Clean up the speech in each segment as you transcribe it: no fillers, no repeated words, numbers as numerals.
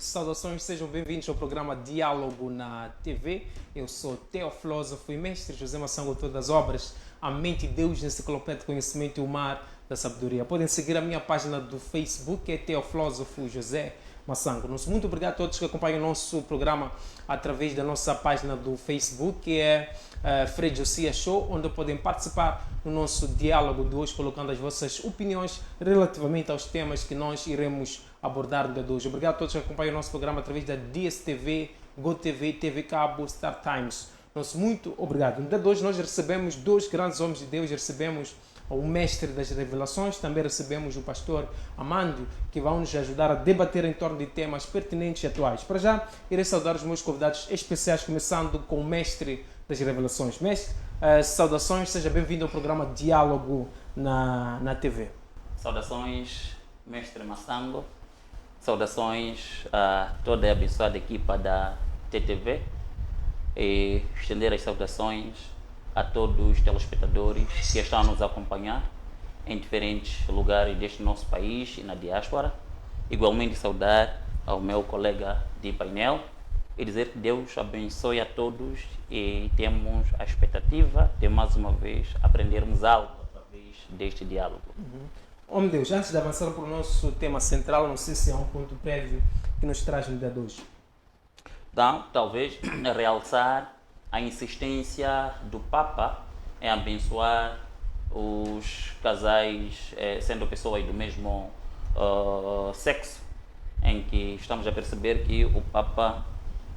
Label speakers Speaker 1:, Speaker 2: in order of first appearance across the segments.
Speaker 1: saudações, sejam bem-vindos ao programa Diálogo na TV. Eu sou teofilósofo e mestre José Massango, todas as obras, a mente de Deus, enciclopédia de conhecimento e o mar da sabedoria. Podem seguir a minha página do Facebook, que é Teofilósofo José Massango. Muito obrigado a todos que acompanham o nosso programa através da nossa página do Facebook, que é Frei Josias Show, onde podem participar no nosso diálogo de hoje, colocando as vossas opiniões relativamente aos temas que nós iremos abordar no dia de hoje. Obrigado a todos que acompanham o nosso programa através da DSTV, GoTV, TV Cabo, Star Times. Muito obrigado. No dia de hoje nós recebemos dois grandes homens de Deus, recebemos o mestre das revelações, também recebemos o pastor Amando, que vai nos ajudar a debater em torno de temas pertinentes e atuais. Para já, irei saudar os meus convidados especiais, começando com o mestre das revelações. Mestre, saudações, seja bem-vindo ao programa Diálogo na TV.
Speaker 2: Saudações, mestre Massango. Saudações a toda a abençoada equipa da TTV e estender as saudações a todos os telespectadores que estão a nos acompanhar em diferentes lugares deste nosso país e na diáspora. Igualmente saudar ao meu colega de painel e dizer que Deus abençoe a todos e temos a expectativa de mais uma vez aprendermos algo através deste diálogo.
Speaker 1: Meu Deus, antes de avançar para o nosso tema central, não sei se há um ponto prévio que nos traz no dia de hoje.
Speaker 2: Então, talvez realçar a insistência do Papa em abençoar os casais, sendo pessoas do mesmo sexo, em que estamos a perceber que o Papa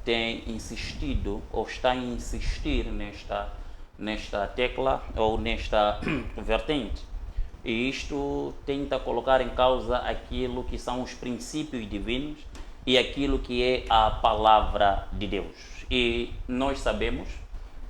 Speaker 2: tem insistido ou está a insistir nesta tecla ou nesta vertente. E isto tenta colocar em causa aquilo que são os princípios divinos e aquilo que é a palavra de Deus. E nós sabemos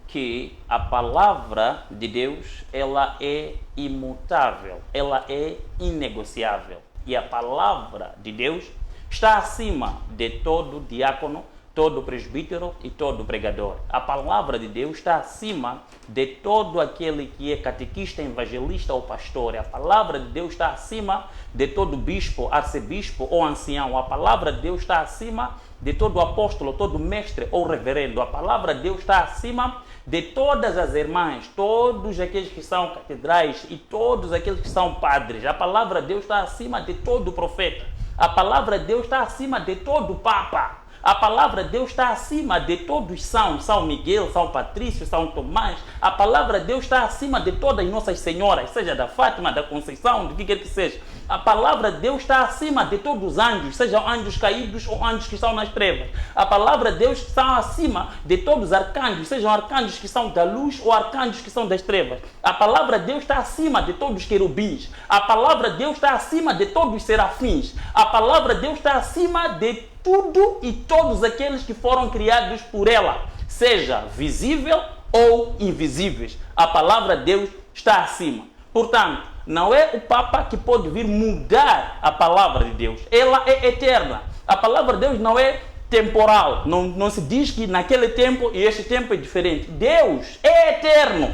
Speaker 2: que a palavra de Deus, ela é imutável, ela é inegociável. E a palavra de Deus está acima de todo diácono, todo presbítero e todo pregador. A palavra de Deus está acima de todo aquele que é catequista, evangelista ou pastor. A palavra de Deus está acima de todo bispo, arcebispo ou ancião. A palavra de Deus está acima de todo apóstolo, todo mestre ou reverendo. A palavra de Deus está acima de todas as irmãs, todos aqueles que são catedrais e todos aqueles que são padres. A palavra de Deus está acima de todo profeta. A palavra de Deus está acima de todo papa. A palavra de Deus está acima de todos São Miguel, São Patrício, São Tomás. A palavra de Deus está acima de todas as nossas senhoras, seja da Fátima, da Conceição, do que quer que seja. A palavra de Deus está acima de todos os anjos, sejam anjos caídos ou anjos que estão nas trevas. A palavra de Deus está acima de todos os arcanjos, sejam arcanjos que são da luz ou arcanjos que são das trevas. A palavra de Deus está acima de todos os querubins. A palavra de Deus está acima de todos os serafins. A palavra de Deus está acima de tudo e todos aqueles que foram criados por ela, seja visível ou invisíveis. A palavra de Deus está acima. Portanto, não é o Papa que pode vir mudar a palavra de Deus. Ela é eterna. A palavra de Deus não é temporal. Não se diz que naquele tempo e este tempo é diferente. Deus é eterno.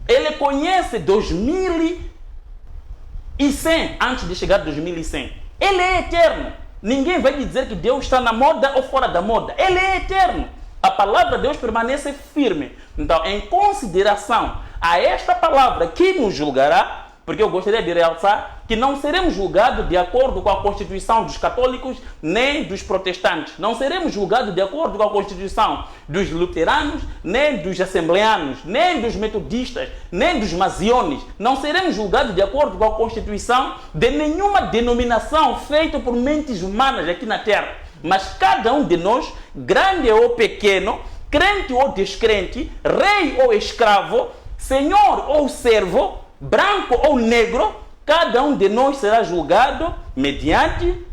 Speaker 2: Ele conhece 2100 antes de chegar a 2100. Ele é eterno. Ninguém vai lhe dizer que Deus está na moda ou fora da moda. Ele é eterno. A palavra de Deus permanece firme. Então, em consideração a esta palavra que nos julgará, porque eu gostaria de realçar que não seremos julgados de acordo com a Constituição dos católicos nem dos protestantes. Não seremos julgados de acordo com a Constituição dos luteranos, nem dos assembleanos, nem dos metodistas, nem dos masiones. Não seremos julgados de acordo com a Constituição de nenhuma denominação feita por mentes humanas aqui na Terra. Mas cada um de nós, grande ou pequeno, crente ou descrente, rei ou escravo, senhor ou servo, branco ou negro, cada um de nós será julgado mediante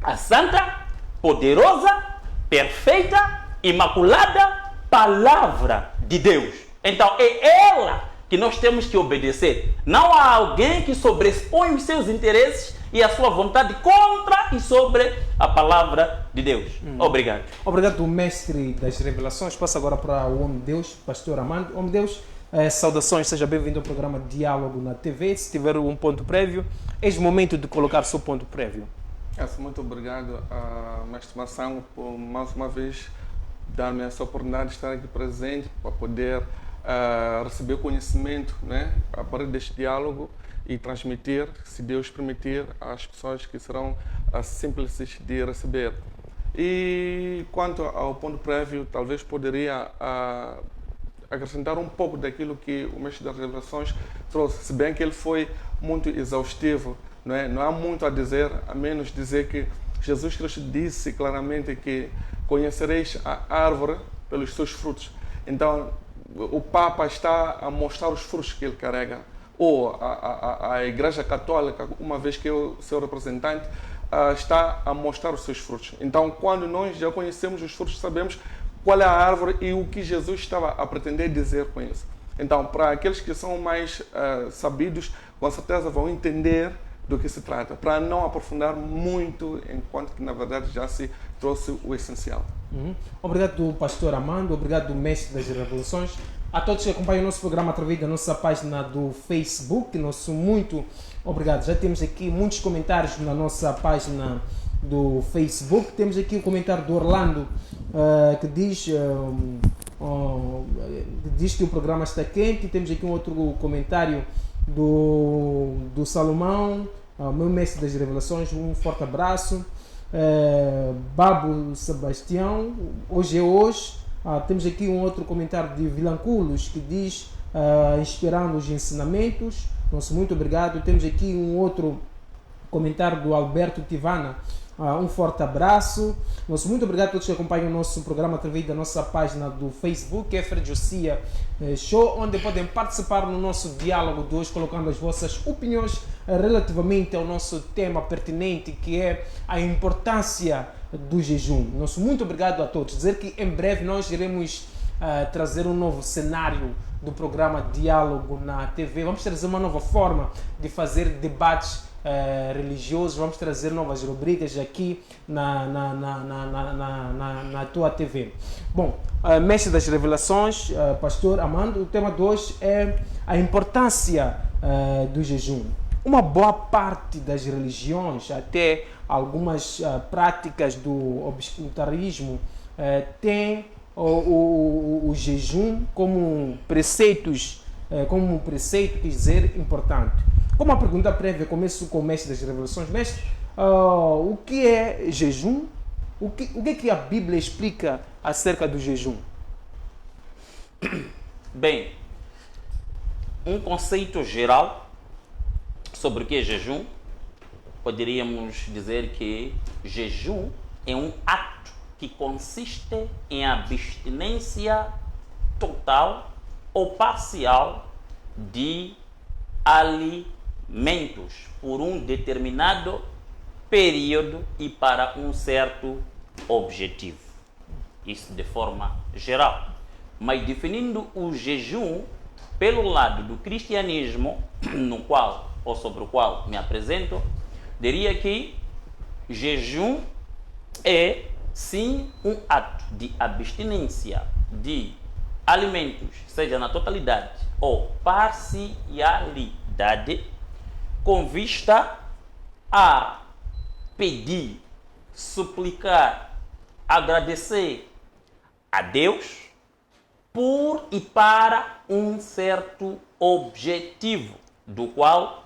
Speaker 2: a santa, poderosa, perfeita, imaculada palavra de Deus. Então é ela que nós temos que obedecer. Não há alguém que sobrepõe os seus interesses e a sua vontade contra e sobre a palavra de Deus. Obrigado.
Speaker 1: Obrigado, mestre das revelações. Passa agora para o homem de Deus, pastor Amando. Homem de Deus, saudações, seja bem-vindo ao programa Diálogo na TV. Se tiver um ponto prévio, é o momento de colocar seu ponto prévio.
Speaker 3: Muito obrigado, Mestre Massango, por mais uma vez dar-me essa oportunidade de estar aqui presente para poder receber conhecimento, né, a partir deste diálogo e transmitir, se Deus permitir, às pessoas que serão simples de receber. E quanto ao ponto prévio, talvez poderia acrescentar um pouco daquilo que o Mestre das Revelações trouxe, se bem que ele foi muito exaustivo, não é? Não há muito a dizer, a menos dizer que Jesus Cristo disse claramente que conhecereis a árvore pelos seus frutos. Então, o Papa está a mostrar os frutos que ele carrega, ou a Igreja Católica, uma vez que é o seu representante, está a mostrar os seus frutos. Então, quando nós já conhecemos os frutos, sabemos qual é a árvore e o que Jesus estava a pretender dizer com isso. Então, para aqueles que são mais sabidos, com certeza vão entender do que se trata, para não aprofundar muito, enquanto que, na verdade, já se trouxe o essencial.
Speaker 1: Obrigado, pastor Amando, obrigado, mestre das Revelações. A todos que acompanham o nosso programa através da nossa página do Facebook, nosso muito obrigado. Já temos aqui muitos comentários na nossa página do Facebook. Temos aqui o comentário do Orlando, que diz que o programa está quente. Temos aqui um outro comentário do Salomão, meu mestre das Revelações, um forte abraço. Babo Sebastião, hoje é hoje. Temos aqui um outro comentário de Vilanculos que diz inspirando os ensinamentos. Nosso muito obrigado. Temos aqui um outro comentário do Alberto Tivana. Um forte abraço. Nosso muito obrigado a todos que acompanham o nosso programa através da nossa página do Facebook, Efra Josia Show, onde podem participar no nosso diálogo de hoje, colocando as vossas opiniões relativamente ao nosso tema pertinente, que é a importância do jejum. Nosso muito obrigado a todos. Dizer que em breve nós iremos trazer um novo cenário do programa Diálogo na TV. Vamos trazer uma nova forma de fazer debates religiosos. Vamos trazer novas rubricas aqui na tua TV. Bom, mestre das Revelações, pastor Amando, o tema de hoje é a importância do jejum. Uma boa parte das religiões, até algumas práticas do obscurantismo, tem o jejum como preceitos, como um preceito, quer dizer, importante. Como a pergunta prévia, começo com o mestre das Revelações. Mestre, o que é jejum? O que a Bíblia explica acerca do jejum?
Speaker 2: Bem, um conceito geral sobre o que é jejum, poderíamos dizer que jejum é um ato que consiste em abstinência total ou parcial de alimentos por um determinado período e para um certo objetivo. Isso de forma geral. Mas definindo o jejum pelo lado do cristianismo, no qual ou sobre o qual me apresento, diria que jejum é sim um ato de abstinência de alimentos, seja na totalidade ou parcialidade, com vista a pedir, suplicar, agradecer a Deus por e para um certo objetivo, do qual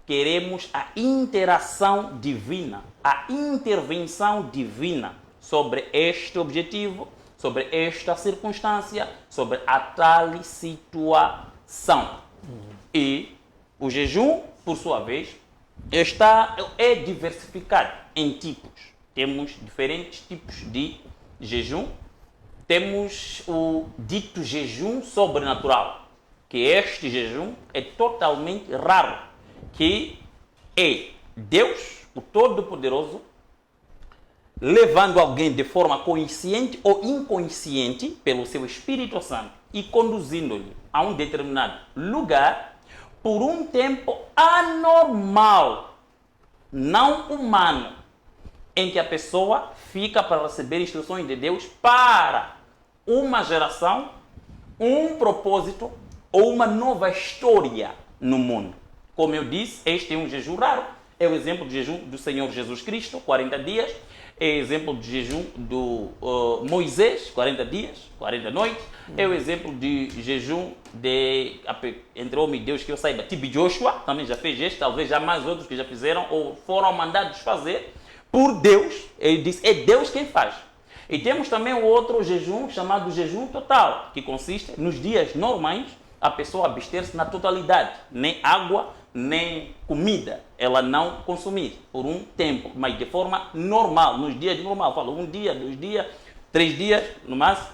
Speaker 2: queremos a interação divina, a intervenção divina sobre este objetivo, sobre esta circunstância, sobre a tal situação. E o jejum, por sua vez, é diversificado em tipos. Temos diferentes tipos de jejum. Temos o dito jejum sobrenatural, que este jejum é totalmente raro, que é Deus, o Todo-Poderoso, levando alguém de forma consciente ou inconsciente pelo seu Espírito Santo e conduzindo-lhe a um determinado lugar por um tempo anormal, não humano, em que a pessoa fica para receber instruções de Deus para uma geração, um propósito ou uma nova história no mundo. Como eu disse, este é um jejum raro É o exemplo de jejum do Senhor Jesus Cristo, 40 dias. É o exemplo de jejum do Moisés, 40 dias, 40 noites. É o exemplo de jejum entre homem e Deus, que eu saiba. Tipo Joshua também já fez este, talvez já mais outros que já fizeram ou foram mandados fazer por Deus. Ele disse, é Deus quem faz. E temos também o outro jejum chamado jejum total, que consiste nos dias normais a pessoa abster-se na totalidade, nem água, nem comida, ela não consumir por um tempo, mas de forma normal, nos dias normais, falo 1 dia, 2 dias, 3 dias no máximo.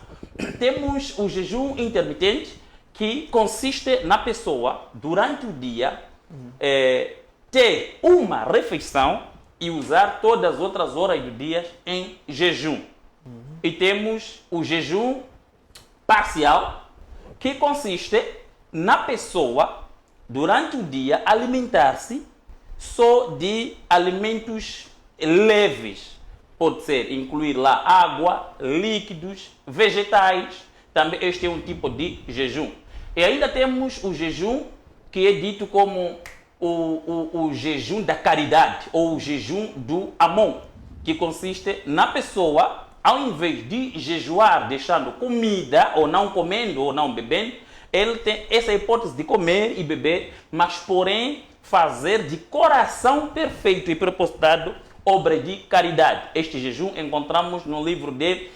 Speaker 2: Temos o jejum intermitente, que consiste na pessoa, durante o dia, ter uma refeição e usar todas as outras horas do dia em jejum. E temos o jejum parcial, que consiste na pessoa, durante o dia, alimentar-se só de alimentos leves. Pode ser incluir lá água, líquidos, vegetais. Também este é um tipo de jejum. E ainda temos o jejum que é dito como o jejum da caridade, ou o jejum do amor, que consiste na pessoa, ao invés de jejuar deixando comida, ou não comendo, ou não bebendo, ele tem essa hipótese de comer e beber, mas porém fazer de coração perfeito e propositado obra de caridade. Este jejum encontramos no livro de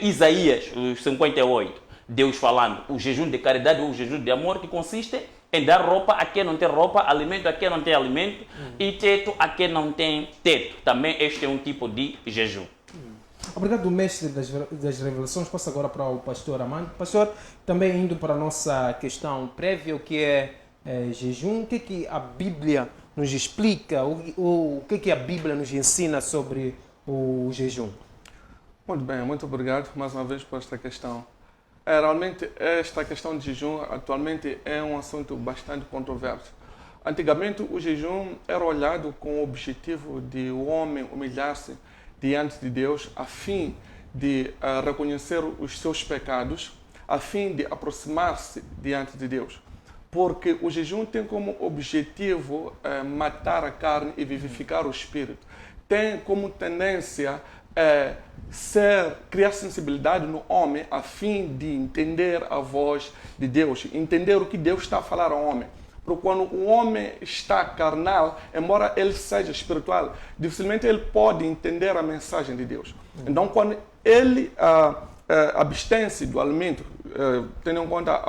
Speaker 2: Isaías, os 58. Deus falando, o jejum de caridade ou o jejum de amor, que consiste em dar roupa a quem não tem roupa, alimento a quem não tem alimento e teto a quem não tem teto. Também este é um tipo de jejum.
Speaker 1: Obrigado, mestre das revelações. Passo agora para o pastor Armando. Pastor, também indo para a nossa questão prévia, o que é jejum, o que a Bíblia nos explica, o que a Bíblia nos ensina sobre o jejum?
Speaker 3: Muito bem, muito obrigado mais uma vez por esta questão. Realmente, esta questão de jejum atualmente é um assunto bastante controverso. Antigamente, o jejum era olhado com o objetivo de o homem humilhar-se diante de Deus, a fim de reconhecer os seus pecados, a fim de aproximar-se diante de Deus. Porque o jejum tem como objetivo matar a carne e vivificar o espírito. Tem como tendência criar sensibilidade no homem, a fim de entender a voz de Deus, entender o que Deus está a falar ao homem. Porque quando o homem está carnal, embora ele seja espiritual, dificilmente ele pode entender a mensagem de Deus. Então, quando ele abstém-se do alimento, tendo em conta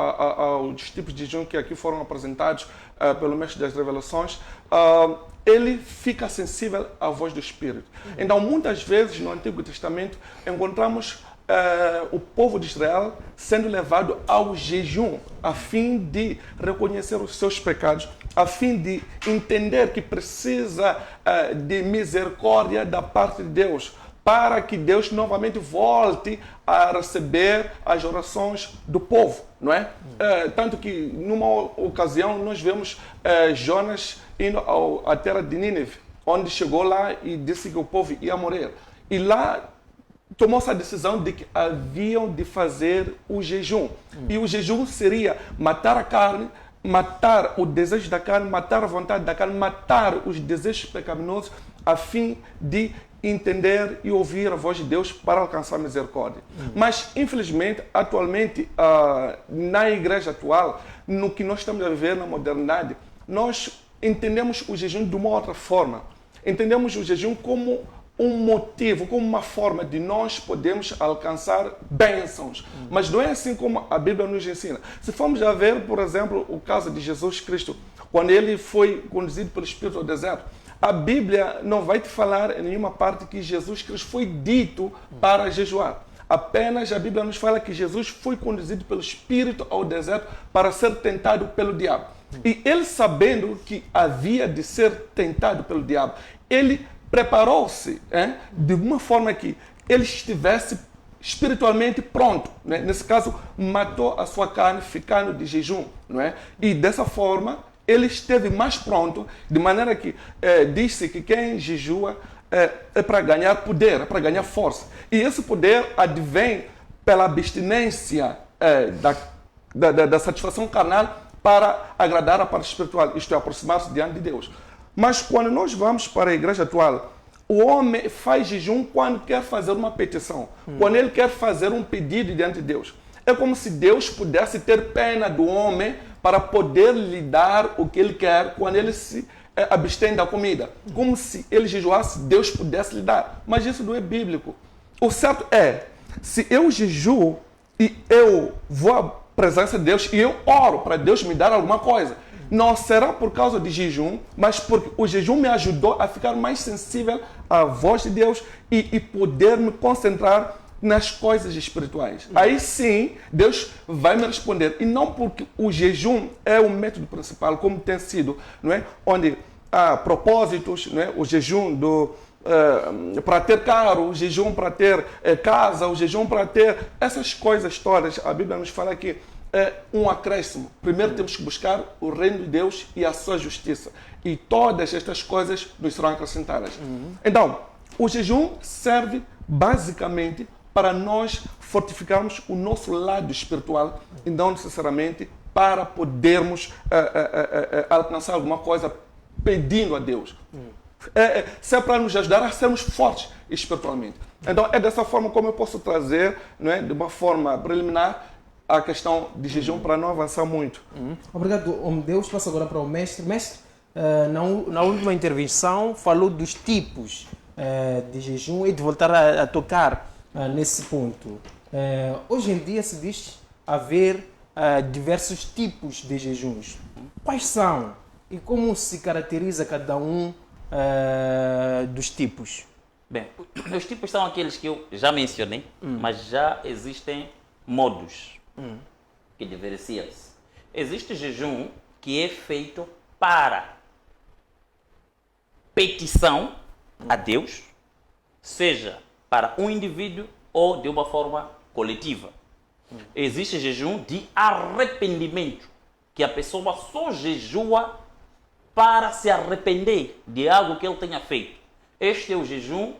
Speaker 3: os tipos de jejum que aqui foram apresentados pelo Mestre das Revelações, ele fica sensível à voz do Espírito. Então, muitas vezes no Antigo Testamento, encontramos o povo de Israel sendo levado ao jejum, a fim de reconhecer os seus pecados, a fim de entender que precisa de misericórdia da parte de Deus, para que Deus novamente volte a receber as orações do povo, não é? Tanto que, numa ocasião, nós vemos Jonas indo à terra de Nínive, onde chegou lá e disse que o povo ia morrer. E lá tomou-se a decisão de que haviam de fazer o jejum. E o jejum seria matar a carne, matar o desejo da carne, matar a vontade da carne, matar os desejos pecaminosos, a fim de entender e ouvir a voz de Deus para alcançar misericórdia. Mas, infelizmente, atualmente, na igreja atual, no que nós estamos a viver na modernidade, nós entendemos o jejum de uma outra forma. Entendemos o jejum como um motivo, como uma forma de nós podermos alcançar bênçãos. Mas não é assim como a Bíblia nos ensina. Se formos a ver, por exemplo, o caso de Jesus Cristo, quando ele foi conduzido pelo Espírito ao deserto, a Bíblia não vai te falar em nenhuma parte que Jesus Cristo foi dito para jejuar. Apenas a Bíblia nos fala que Jesus foi conduzido pelo Espírito ao deserto para ser tentado pelo diabo. E ele, sabendo que havia de ser tentado pelo diabo, ele preparou-se de uma forma que ele estivesse espiritualmente pronto, né? Nesse caso, matou a sua carne ficando de jejum, não é? E dessa forma, ele esteve mais pronto, de maneira que diz-se que quem jejua é para ganhar poder, é para ganhar força. E esse poder advém pela abstinência da satisfação carnal para agradar a parte espiritual, isto é, aproximar-se diante de Deus. Mas quando nós vamos para a igreja atual, o homem faz jejum quando quer fazer uma petição, quando ele quer fazer um pedido diante de Deus. É como se Deus pudesse ter pena do homem para poder lhe dar o que ele quer quando ele se abstém da comida. Como se ele jejuasse, Deus pudesse lhe dar. Mas isso não é bíblico. O certo é, se eu jejuo e eu vou à presença de Deus e eu oro para Deus me dar alguma coisa, não será por causa de jejum, mas porque o jejum me ajudou a ficar mais sensível à voz de Deus e poder me concentrar nas coisas espirituais. Aí sim, Deus vai me responder. E não porque o jejum é o método principal, como tem sido, não é? Onde há propósitos, não é? O jejum para ter carro, o jejum para ter casa, o jejum para ter essas coisas todas. A Bíblia nos fala que é um acréscimo. Primeiro temos que buscar o reino de Deus e a sua justiça. E todas estas coisas nos serão acrescentadas. Então, o jejum serve basicamente para nós fortificarmos o nosso lado espiritual e não necessariamente para podermos alcançar alguma coisa pedindo a Deus. Se é para nos ajudar a sermos fortes espiritualmente. Então, é dessa forma como eu posso trazer, não é, de uma forma preliminar, a questão de jejum para não avançar muito.
Speaker 1: Obrigado, homem Deus. Passo agora para o mestre. Mestre, na última intervenção falou dos tipos de jejum e de voltar a tocar nesse ponto. Hoje em dia se diz haver diversos tipos de jejuns. Quais são e como se caracteriza cada um dos tipos?
Speaker 2: Bem, os tipos são aqueles que eu já mencionei, mas já existem modos que diferenciam-se. Existe jejum que é feito para petição a Deus, seja para um indivíduo ou de uma forma coletiva. Existe jejum de arrependimento, que a pessoa só jejua para se arrepender de algo que ele tenha feito. Este é o jejum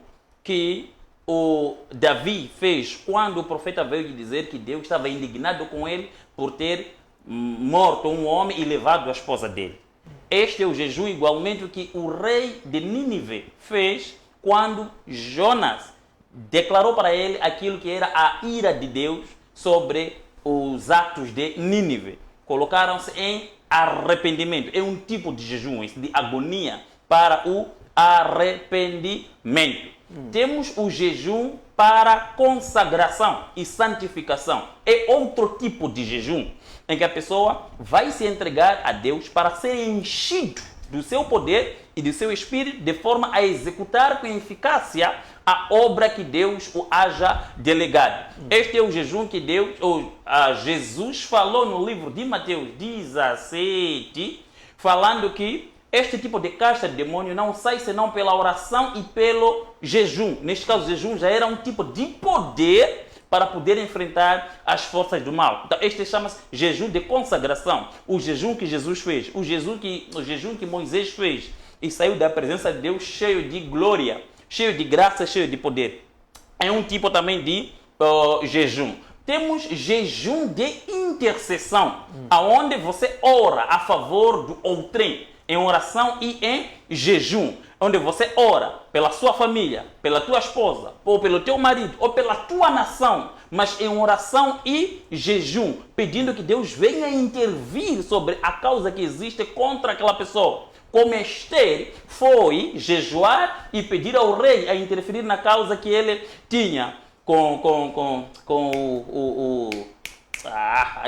Speaker 2: que o Davi fez quando o profeta veio lhe dizer que Deus estava indignado com ele por ter morto um homem e levado a esposa dele. Este é o jejum igualmente que o rei de Nínive fez quando Jonas declarou para ele aquilo que era a ira de Deus sobre os atos de Nínive. Colocaram-se em arrependimento. É um tipo de jejum, de agonia para o arrependimento. Temos o jejum para consagração e santificação. É outro tipo de jejum em que a pessoa vai se entregar a Deus para ser enchido do seu poder e do seu espírito de forma a executar com eficácia a obra que Deus o haja delegado. Este é o jejum que Jesus falou no livro de Mateus 17, falando que este tipo de casta de demônio não sai senão pela oração e pelo jejum. Neste caso, o jejum já era um tipo de poder para poder enfrentar as forças do mal. Então, este chama-se jejum de consagração. O jejum que Jesus fez, o jejum que Moisés fez e saiu da presença de Deus cheio de glória, cheio de graça, cheio de poder. É um tipo também de jejum. Temos jejum de intercessão, aonde você ora a favor do outrem, em oração e em jejum, onde você ora pela sua família, pela tua esposa, ou pelo teu marido, ou pela tua nação, mas em oração e jejum, pedindo que Deus venha intervir sobre a causa que existe contra aquela pessoa. Como Esther foi jejuar e pedir ao rei a interferir na causa que ele tinha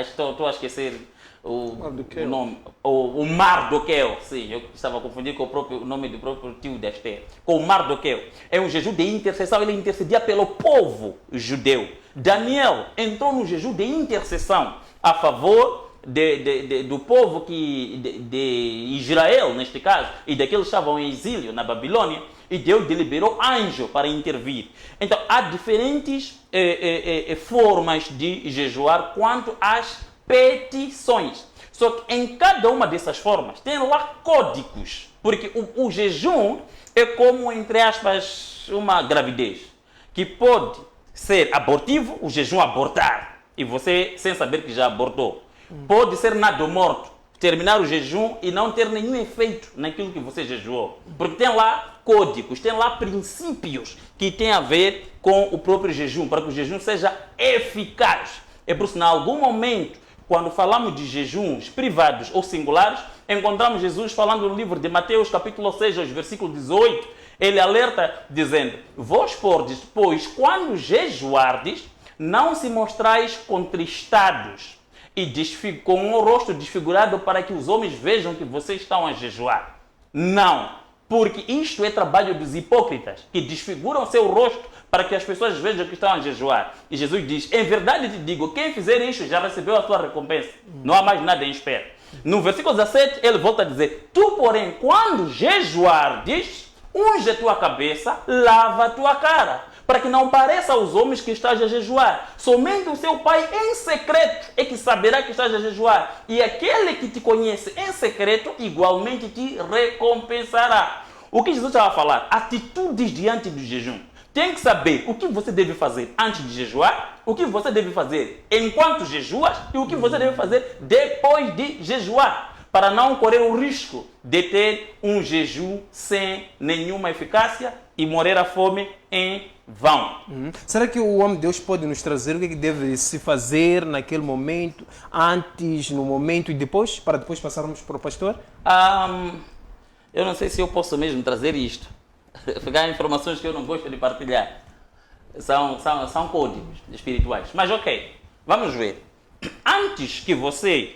Speaker 2: estou a esquecer o nome, o Mardoqueu, sim, eu estava a confundir com o nome do próprio tio de Esther, com o Mardoqueu. É um jejum de intercessão, ele intercedia pelo povo judeu. Daniel entrou no jejum de intercessão a favor do povo de Israel, neste caso, e daqueles que estavam em exílio na Babilônia, e Deus deliberou anjo para intervir. Então, há diferentes formas de jejuar quanto às petições. Só que em cada uma dessas formas tem lá códigos, porque o jejum é como, entre aspas, uma gravidez, que pode ser abortivo, o jejum abortar, e você sem saber que já abortou. Pode ser nado morto, terminar o jejum e não ter nenhum efeito naquilo que você jejuou. Porque tem lá códigos, tem lá princípios que têm a ver com o próprio jejum, para que o jejum seja eficaz. É por isso, em algum momento, quando falamos de jejuns privados ou singulares, encontramos Jesus falando no livro de Mateus, capítulo 6, versículo 18, ele alerta dizendo: vós pordes, pois, quando jejuardes, não se mostrais contristados e com o rosto desfigurado para que os homens vejam que vocês estão a jejuar. Não, porque isto é trabalho dos hipócritas, que desfiguram seu rosto para que as pessoas vejam que estão a jejuar. E Jesus diz: em verdade te digo, quem fizer isto já recebeu a sua recompensa. Não há mais nada em espera. No versículo 17, ele volta a dizer: tu, porém, quando jejuardes, unge a tua cabeça, lava a tua cara, para que não pareça aos homens que estás a jejuar. Somente o seu Pai em secreto é que saberá que estás a jejuar. E aquele que te conhece em secreto, igualmente te recompensará. O que Jesus estava a falar? Atitudes diante do jejum. Tem que saber o que você deve fazer antes de jejuar, o que você deve fazer enquanto jejuas e o que você deve fazer depois de jejuar, para não correr o risco de ter um jejum sem nenhuma eficácia e morrer à fome em vão.
Speaker 1: Será que o homem de Deus pode nos trazer o que deve se fazer naquele momento, antes, no momento e depois, para depois passarmos para o pastor?
Speaker 2: Eu não sei se eu posso mesmo trazer isto. Pegar informações que eu não gosto de partilhar. São códigos espirituais. Mas ok, vamos ver. Antes que você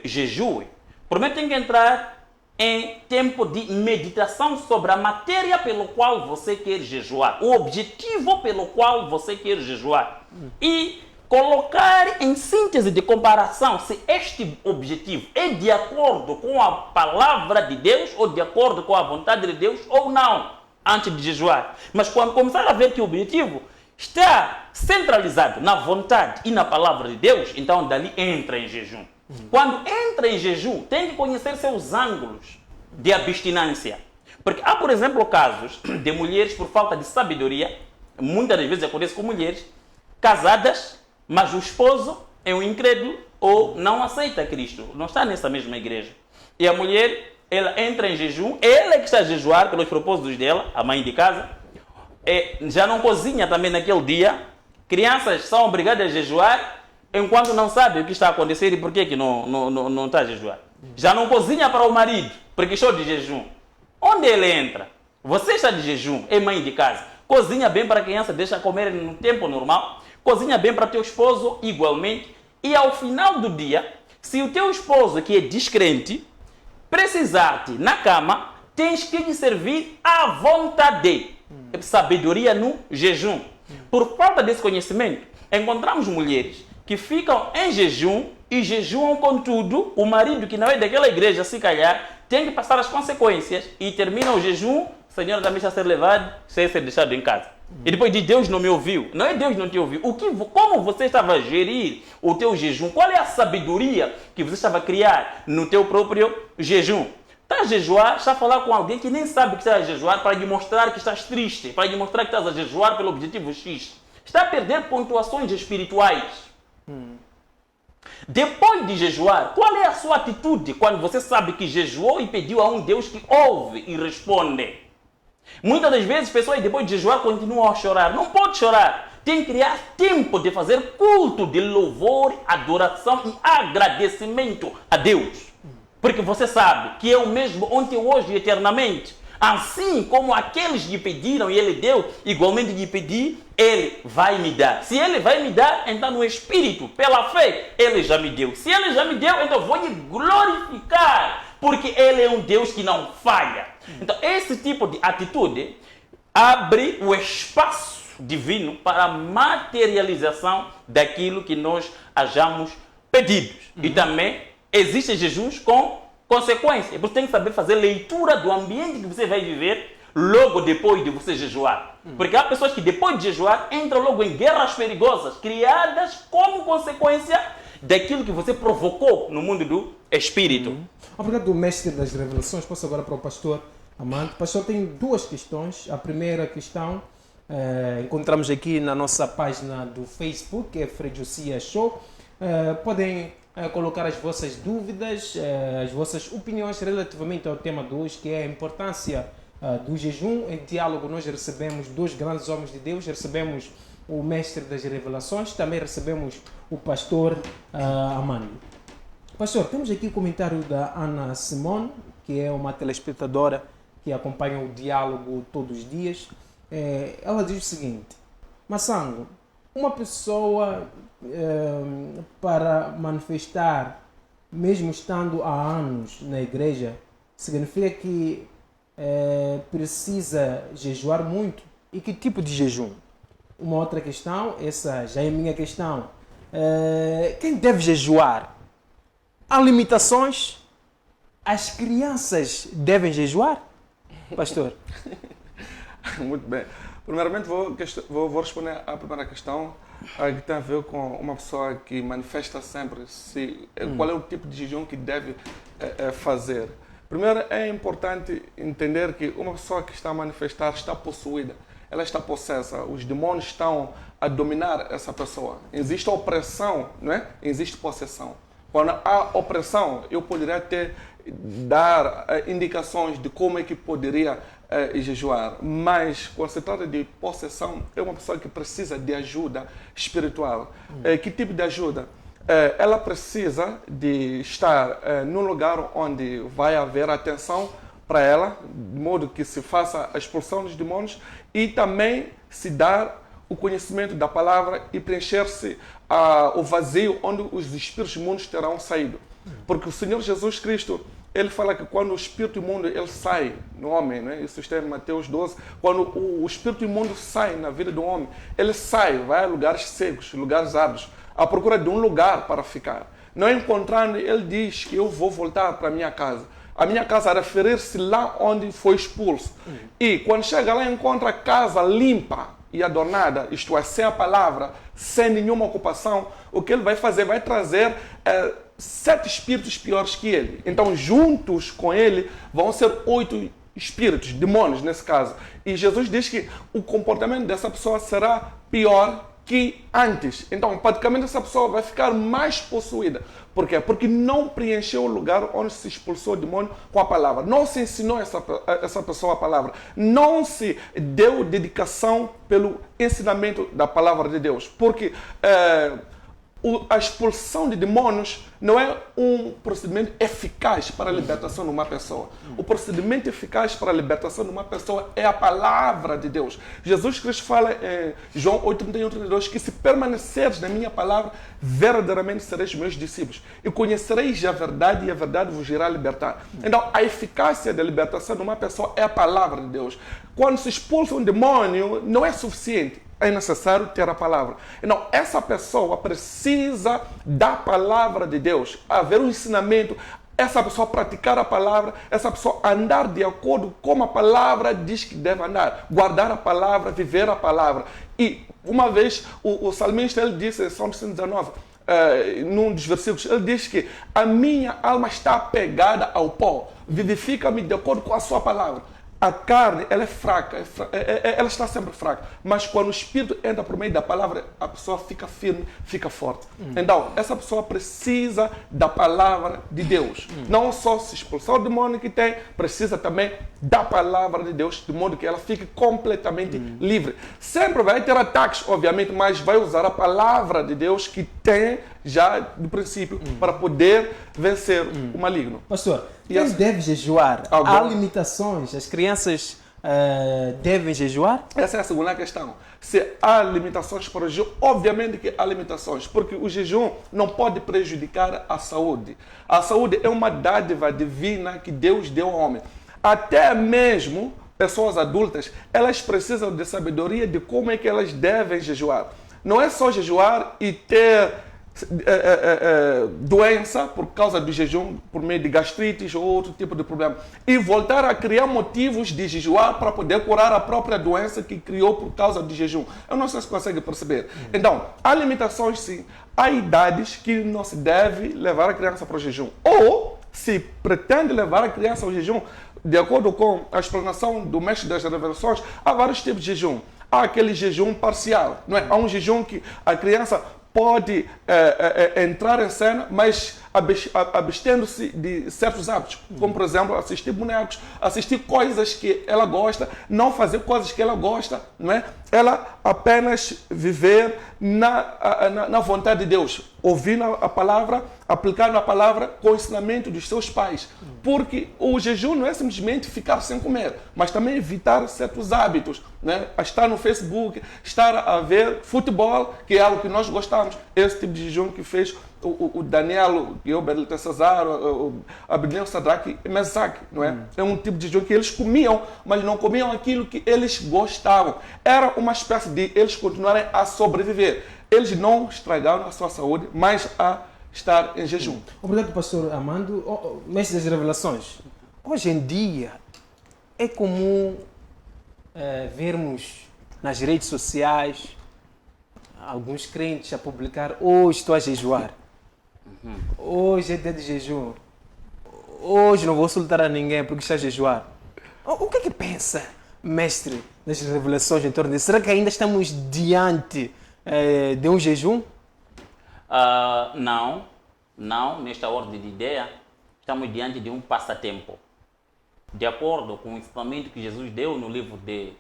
Speaker 2: jejue, primeiro tem que entrar em tempo de meditação sobre a matéria pelo qual você quer jejuar, o objetivo pelo qual você quer jejuar. E colocar em síntese de comparação se este objetivo é de acordo com a palavra de Deus ou de acordo com a vontade de Deus ou não, antes de jejuar. Mas quando começar a ver que o objetivo está centralizado na vontade e na palavra de Deus, então dali entra em jejum. Quando entra em jejum, tem que conhecer seus ângulos de abstinência. Porque há, por exemplo, casos de mulheres por falta de sabedoria, muitas das vezes acontece com mulheres casadas, mas o esposo é um incrédulo ou não aceita Cristo, não está nessa mesma igreja. E a mulher, ela entra em jejum, ela é que está a jejuar pelos propósitos dela, a mãe de casa, já não cozinha também naquele dia, crianças são obrigadas a jejuar, enquanto não sabe o que está a acontecer e por que não está a jejuar. Já não cozinha para o marido, porque estou de jejum. Onde ele entra? Você está de jejum, é mãe de casa. Cozinha bem para a criança, deixa comer no tempo normal. Cozinha bem para teu esposo, igualmente. E ao final do dia, se o teu esposo, que é descrente, precisar-te na cama, tens que lhe servir à vontade. Sabedoria no jejum. Por falta desse conhecimento, encontramos mulheres que ficam em jejum e jejuam com tudo. O marido, que não é daquela igreja, se calhar, tem que passar as consequências e termina o jejum, a senhora também está a ser levada, sem ser deixado em casa. E depois diz: Deus não me ouviu. Não é Deus não te ouviu. Como você estava a gerir o teu jejum? Qual é a sabedoria que você estava a criar no teu próprio jejum? Está a jejuar, está a falar com alguém que nem sabe que está a jejuar para lhe mostrar que estás triste, para lhe mostrar que estás a jejuar pelo objetivo X. Está a perder pontuações espirituais. Depois de jejuar, qual é a sua atitude quando você sabe que jejuou e pediu a um Deus que ouve e responde? Muitas das vezes, pessoas depois de jejuar continuam a chorar. Não pode chorar. Tem que criar tempo de fazer culto de louvor, adoração e agradecimento a Deus. Porque você sabe que é o mesmo ontem, hoje e eternamente. Assim como aqueles lhe pediram e ele deu, igualmente lhe pedi, ele vai me dar. Se ele vai me dar, então no Espírito, pela fé, ele já me deu. Se ele já me deu, então vou lhe glorificar, porque ele é um Deus que não falha. Então esse tipo de atitude abre o espaço divino para a materialização daquilo que nós hajamos pedidos. E também existem jejuns com consequência. Você tem que saber fazer leitura do ambiente que você vai viver logo depois de você jejuar. Porque há pessoas que depois de jejuar entram logo em guerras perigosas, criadas como consequência daquilo que você provocou no mundo do Espírito.
Speaker 1: Obrigado, mestre das revelações. Passo agora para o pastor Amando. Pastor, tem duas questões. A primeira questão encontramos aqui na nossa página do Facebook, que é Freguesia Show. Podem colocar as vossas dúvidas, as vossas opiniões relativamente ao tema de hoje, que é a importância do jejum. Em diálogo nós recebemos dois grandes homens de Deus, recebemos o mestre das revelações, também recebemos o pastor Amânio. Pastor, temos aqui o comentário da Ana Simone, que é uma telespectadora que acompanha o diálogo todos os dias. Ela diz o seguinte: Massango, uma pessoa para manifestar, mesmo estando há anos na igreja, significa que precisa jejuar muito? E que tipo de jejum? Uma outra questão, essa já é minha questão. Quem deve jejuar? Há limitações? As crianças devem jejuar? Pastor.
Speaker 3: Muito bem. Primeiramente, vou responder à primeira questão, que tem a ver com uma pessoa que manifesta sempre qual é o tipo de jejum que deve fazer. Primeiro, é importante entender que uma pessoa que está a manifestar está possuída, ela está possessa, os demônios estão a dominar essa pessoa. Existe opressão, não é? Existe possessão. Quando há opressão, eu poderia dar indicações de como é que poderia jejuar, mas quando se trata de possessão, é uma pessoa que precisa de ajuda espiritual. Que tipo de ajuda? Ela precisa de estar num lugar onde vai haver atenção para ela, de modo que se faça a expulsão dos demônios e também se dar o conhecimento da palavra e preencher-se o vazio onde os espíritos imundos terão saído. Porque o Senhor Jesus Cristo, ele fala que quando o espírito imundo ele sai no homem, né? Isso está em Mateus 12, quando o espírito imundo sai na vida do homem, ele sai, vai a lugares secos, lugares áridos, à procura de um lugar para ficar. Não encontrando, ele diz que eu vou voltar para a minha casa. A minha casa, a referir-se lá onde foi expulso. E quando chega lá, encontra a casa limpa e adornada, isto é, sem a palavra, sem nenhuma ocupação. O que ele vai fazer? Vai trazer 7 espíritos piores que ele. Então, juntos com ele, vão ser 8 espíritos, demônios nesse caso. E Jesus diz que o comportamento dessa pessoa será pior que antes. Então, praticamente, essa pessoa vai ficar mais possuída. Por quê? Porque não preencheu o lugar onde se expulsou o demônio com a palavra. Não se ensinou essa pessoa a palavra. Não se deu dedicação pelo ensinamento da palavra de Deus. Porque a expulsão de demônios não é um procedimento eficaz para a libertação de uma pessoa. O procedimento eficaz para a libertação de uma pessoa é a palavra de Deus. Jesus Cristo fala em João 8:31-32 que se permaneceres na minha palavra, verdadeiramente sereis meus discípulos. E conhecereis a verdade e a verdade vos irá libertar. Então, a eficácia da libertação de uma pessoa é a palavra de Deus. Quando se expulsa um demônio, não é suficiente. É necessário ter a palavra. Então, essa pessoa precisa da palavra de Deus, haver um ensinamento, essa pessoa praticar a palavra, essa pessoa andar de acordo com como a palavra diz que deve andar, guardar a palavra, viver a palavra. E, uma vez, o salmista, ele disse, em Salmo 119, num dos versículos, ele diz que a minha alma está apegada ao pó, vivifica-me de acordo com a sua palavra. A carne, ela é fraca, ela está sempre fraca. Mas quando o Espírito entra por meio da palavra, a pessoa fica firme, fica forte. Então, essa pessoa precisa da palavra de Deus. Não só se expulsar o demônio que tem, precisa também da palavra de Deus, de modo que ela fique completamente livre. Sempre vai ter ataques, obviamente, mas vai usar a palavra de Deus que tem já do princípio para poder vencer o maligno.
Speaker 1: Pastor, quem deve jejuar? Há limitações? As crianças devem jejuar?
Speaker 3: Essa é a segunda questão. Se há limitações para o jejum, obviamente que há limitações, porque o jejum não pode prejudicar a saúde. A saúde é uma dádiva divina que Deus deu ao homem. Até mesmo pessoas adultas, elas precisam de sabedoria de como é que elas devem jejuar. Não é só jejuar e ter doença por causa do jejum, por meio de gastrites ou outro tipo de problema, e voltar a criar motivos de jejuar para poder curar a própria doença que criou por causa do jejum. Eu não sei se consegue perceber. Então, há limitações sim, há idades que não se deve levar a criança para o jejum, ou se pretende levar a criança ao jejum, de acordo com a explanação do mestre das revelações, há vários tipos de jejum. Há aquele jejum parcial, não é? Há um jejum que a criança pode entrar em cena, mas abstendo-se de certos hábitos, como por exemplo assistir bonecos, assistir coisas que ela gosta, não fazer coisas que ela gosta, não é? Ela apenas viver na vontade de Deus, ouvindo a palavra, aplicando a palavra com o ensinamento dos seus pais. Porque o jejum não é simplesmente ficar sem comer, mas também evitar certos hábitos, né? Estar no Facebook, estar a ver futebol, que é algo que nós gostamos. Esse tipo de jejum que fez o Daniel, o Beltesazar, o Abednego, Sadraque e Mesaque, não é? É um tipo de jejum que eles comiam, mas não comiam aquilo que eles gostavam. Era uma espécie de eles continuarem a sobreviver. Eles não estragaram a sua saúde, mas a estar em jejum.
Speaker 1: Obrigado, pastor Amando. Mestre das Revelações, hoje em dia é comum vermos nas redes sociais alguns crentes a publicar: hoje estou a jejuar, hoje é dia de jejum, hoje não vou soltar a ninguém porque está a jejuar. O que é que pensa, mestre das Revelações, em torno disso? Será que ainda estamos diante de um jejum?
Speaker 2: Não, nesta ordem de ideia, estamos diante de um passatempo. De acordo com o ensinamento que Jesus deu no livro de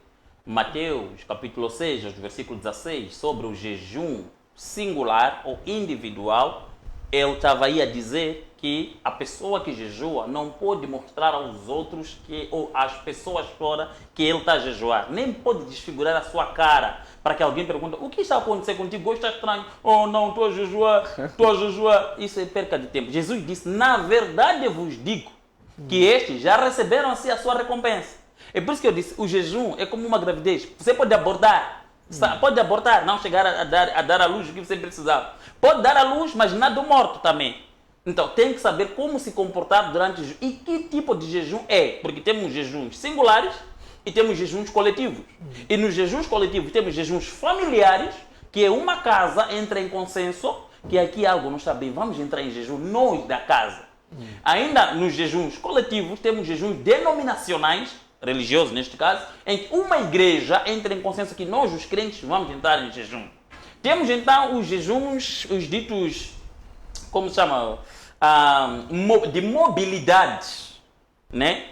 Speaker 2: Mateus, capítulo 6, versículo 16, sobre o jejum singular ou individual, ele estava aí a dizer que a pessoa que jejua não pode mostrar aos outros, ou às pessoas fora, que ele está a jejuar. Nem pode desfigurar a sua cara para que alguém pergunte: o que está a acontecer contigo? Hoje está estranho. Oh não, estou a jejuar. Isso é perca de tempo. Jesus disse: na verdade eu vos digo que estes já receberam assim a sua recompensa. É por isso que eu disse: o jejum é como uma gravidez. Você pode abortar. Pode abortar, não chegar a dar à luz o que você precisava. Pode dar à luz, mas nada morto também. Então, tem que saber como se comportar durante o jejum. E que tipo de jejum é? Porque temos jejuns singulares e temos jejuns coletivos. E nos jejuns coletivos temos jejuns familiares, que é uma casa entra em consenso, que aqui algo não está bem, vamos entrar em jejum, nós da casa. Ainda nos jejuns coletivos temos jejuns denominacionais, religiosos neste caso, em que uma igreja entra em consenso que nós, os crentes, vamos entrar em jejum. Temos então os jejuns, os ditos, como se chama, de mobilidade, né?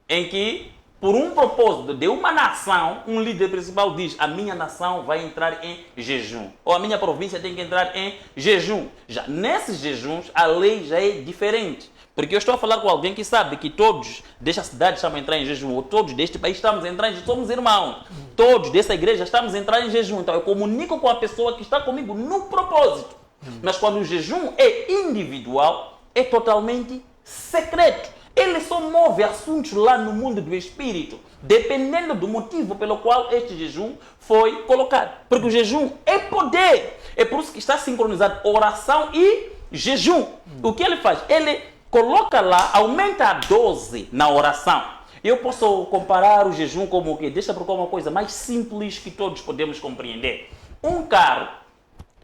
Speaker 2: Em que, por um propósito de uma nação, um líder principal diz: a minha nação vai entrar em jejum, ou a minha província tem que entrar em jejum. Já nesses jejuns, a lei já é diferente. Porque eu estou a falar com alguém que sabe que todos desta cidade estamos a entrar em jejum, ou todos deste país estamos a entrar em jejum, somos irmãos. Todos dessa igreja estamos a entrar em jejum. Então eu comunico com a pessoa que está comigo no propósito. Mas quando o jejum é individual, é totalmente secreto. Ele só move assuntos lá no mundo do espírito, dependendo do motivo pelo qual este jejum foi colocado. Porque o jejum é poder. É por isso que está sincronizado oração e jejum. O que ele faz? Ele coloca lá, aumenta a dose na oração. Eu posso comparar o jejum como o quê? Deixa para uma coisa mais simples que todos podemos compreender. Um carro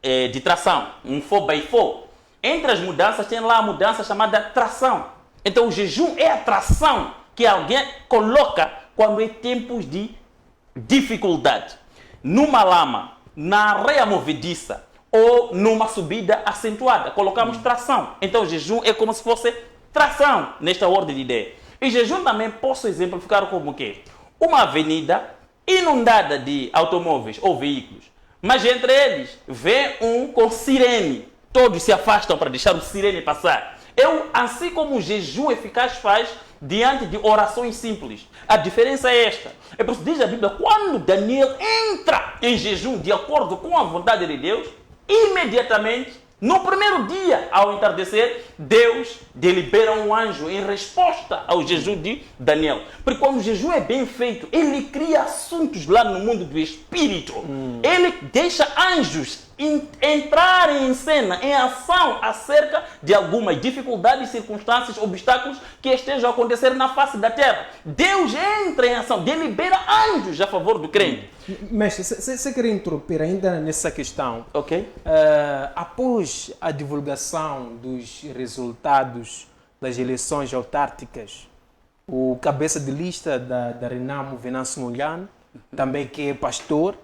Speaker 2: de tração, um 4x4, entre as mudanças tem lá a mudança chamada tração. Então o jejum é a tração que alguém coloca quando é tempos de dificuldade. Numa lama, na areia movediça, ou numa subida acentuada, colocamos tração. Então o jejum é como se fosse tração, nesta ordem de ideia. E jejum também posso exemplificar como o quê? Uma avenida inundada de automóveis ou veículos, mas entre eles vem um com sirene. Todos se afastam para deixar o sirene passar. Assim como o jejum eficaz faz diante de orações simples. A diferença é esta. É por isso que diz a Bíblia: quando Daniel entra em jejum de acordo com a vontade de Deus, imediatamente, no primeiro dia, ao entardecer, Deus delibera um anjo em resposta ao jejum de Daniel. Porque quando o jejum é bem feito, ele cria assuntos lá no mundo do espírito. Ele deixa anjos entrarem em cena, em ação, acerca de algumas dificuldades, circunstâncias, obstáculos que estejam a acontecer na face da terra. Deus entra em ação, delibera anjos a favor do crente.
Speaker 1: Mestre, você quer interromper ainda nessa questão?
Speaker 2: Ok.
Speaker 1: Após a divulgação dos resultados das eleições autárquicas, o cabeça de lista da Renamo, Venâncio Molhano, também que é pastor,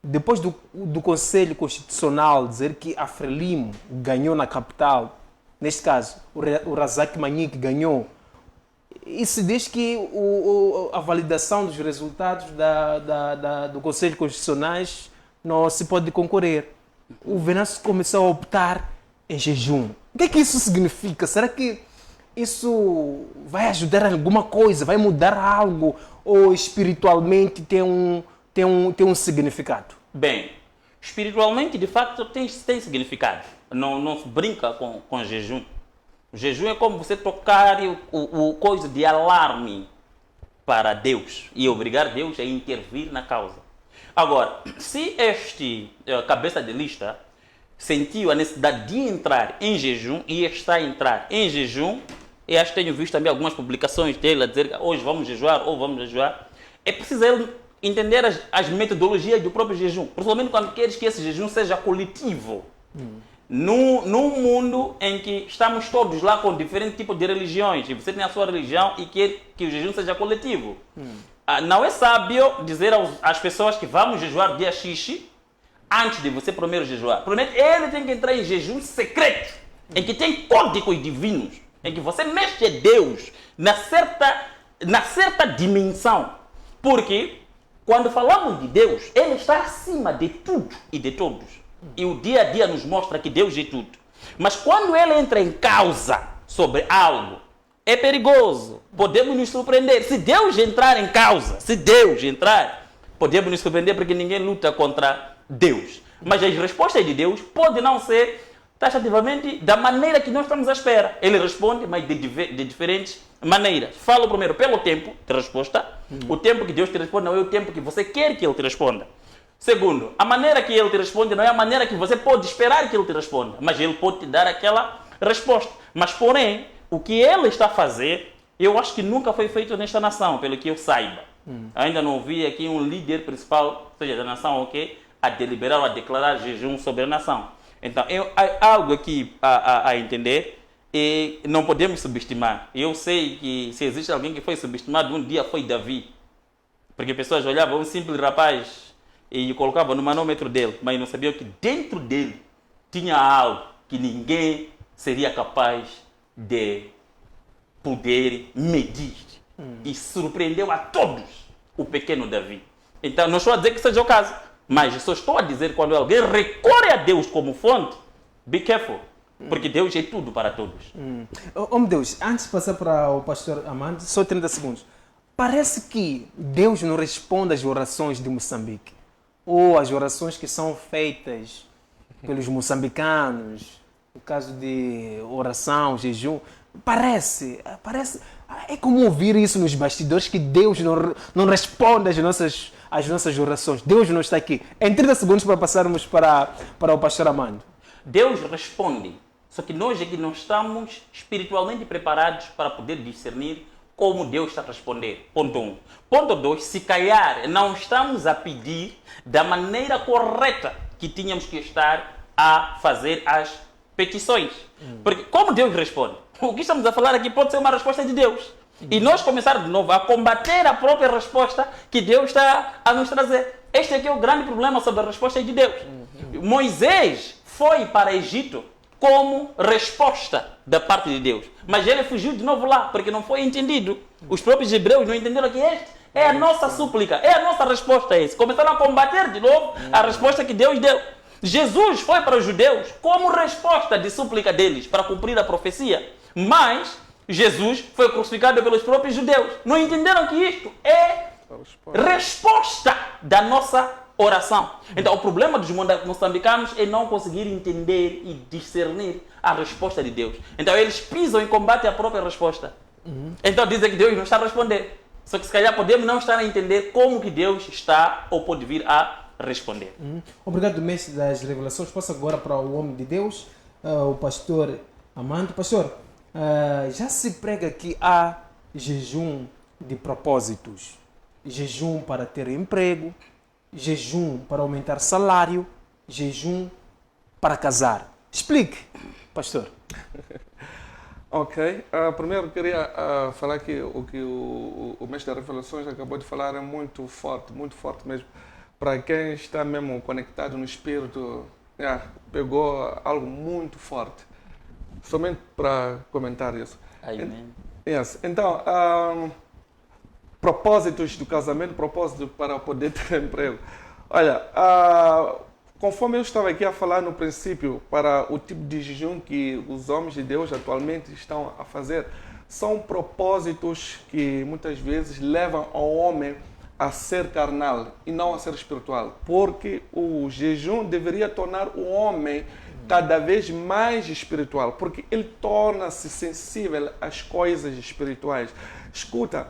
Speaker 1: depois do Conselho Constitucional dizer que a Frelimo ganhou na capital, neste caso, o Razak Manhik ganhou, e se diz que a validação dos resultados do Conselho Constitucionais não se pode concorrer. O Venâncio começou a optar em jejum. O que é que isso significa? Será que isso vai ajudar em alguma coisa? Vai mudar algo? Ou espiritualmente tem um significado?
Speaker 2: Bem, espiritualmente, de facto, tem significado. Não se brinca com jejum. O jejum é como você tocar o coisa de alarme para Deus e obrigar Deus a intervir na causa. Agora, se este cabeça de lista sentiu a necessidade de entrar em jejum e está a entrar em jejum, e acho que tenho visto também algumas publicações dele a dizer que hoje vamos jejuar ou vamos jejuar, é preciso ele entender as metodologias do próprio jejum, principalmente quando queres que esse jejum seja coletivo. Num mundo em que estamos todos lá com diferentes tipos de religiões, e você tem a sua religião e quer que o jejum seja coletivo. Não é sábio dizer às pessoas que vamos jejuar dia X antes de você primeiro jejuar. Primeiro, ele tem que entrar em jejum secreto, em que tem códigos divinos, em que você mexe a Deus na certa dimensão. Porque quando falamos de Deus, Ele está acima de tudo e de todos. E o dia a dia nos mostra que Deus é tudo. Mas quando Ele entra em causa sobre algo, é perigoso. Podemos nos surpreender. Se Deus entrar em causa, podemos nos surpreender porque ninguém luta contra Deus. Mas as respostas de Deus podem não ser taxativamente da maneira que nós estamos à espera. Ele responde, mas de diferentes maneiras. Falo primeiro pelo tempo de resposta. O tempo que Deus te responde não é o tempo que você quer que Ele te responda. Segundo, a maneira que Ele te responde não é a maneira que você pode esperar que Ele te responda. Mas Ele pode te dar aquela resposta. Mas, porém, o que Ele está a fazer, eu acho que nunca foi feito nesta nação, pelo que eu saiba. Ainda não vi aqui um líder principal, seja da nação, a deliberar ou a declarar jejum sobre a nação. Então, há algo aqui a entender e não podemos subestimar. Eu sei que se existe alguém que foi subestimado, um dia foi Davi. Porque pessoas olhavam um simples rapaz e colocavam no manômetro dele, mas não sabiam que dentro dele tinha algo que ninguém seria capaz de poder medir. E surpreendeu a todos o pequeno Davi. Então, não estou a dizer que seja o caso, mas só estou a dizer quando alguém recorre a Deus como fonte, be careful, porque Deus é tudo para todos.
Speaker 1: Meu Deus, antes de passar para o pastor Amando, só 30 segundos. Parece que Deus não responde às orações de Moçambique, ou às orações que são feitas pelos moçambicanos, no caso de oração, jejum. Parece, é como ouvir isso nos bastidores, que Deus não responde às nossas orações. Deus não está aqui. Em 30 segundos para passarmos para o pastor Amando.
Speaker 2: Deus responde, só que nós aqui não estamos espiritualmente preparados para poder discernir como Deus está a responder. Ponto 1. Ponto 2, se calhar não estamos a pedir da maneira correta que tínhamos que estar a fazer as petições. Porque como Deus responde? O que estamos a falar aqui pode ser uma resposta de Deus. E nós começar de novo a combater a própria resposta que Deus está a nos trazer. Este aqui é o grande problema sobre a resposta de Deus. Moisés foi para o Egito como resposta da parte de Deus. Mas ele fugiu de novo lá, porque não foi entendido. Os próprios hebreus não entenderam que este é a nossa súplica, é a nossa resposta a isso. Começaram a combater de novo a resposta que Deus deu. Jesus foi para os judeus como resposta de súplica deles, para cumprir a profecia. Mas Jesus foi crucificado pelos próprios judeus. Não entenderam que isto é resposta da nossa oração. Então, o problema dos moçambicanos é não conseguir entender e discernir a resposta de Deus. Então, eles pisam e combatem a própria resposta. Então, dizem que Deus não está a responder. Só que, se calhar, podemos não estar a entender como que Deus está ou pode vir a responder.
Speaker 1: Obrigado, mestre das revelações. Passo agora para o homem de Deus, o pastor Amando. Pastor, já se prega que há jejum de propósitos. Jejum para ter emprego, jejum para aumentar salário, jejum para casar. Explique, pastor.
Speaker 3: Ok. Primeiro eu queria falar que o mestre das revelações acabou de falar é muito forte mesmo. para quem está mesmo conectado no espírito, pegou algo muito forte. Somente para comentar isso.
Speaker 2: Amém.
Speaker 3: Yes. Então, propósitos do casamento, propósito para poder ter emprego. Olha, conforme eu estava aqui a falar no princípio, para o tipo de jejum que os homens de Deus atualmente estão a fazer, são propósitos que muitas vezes levam ao homem a ser carnal e não a ser espiritual. Porque o jejum deveria tornar o homem cada vez mais espiritual, porque ele torna-se sensível às coisas espirituais. Escuta,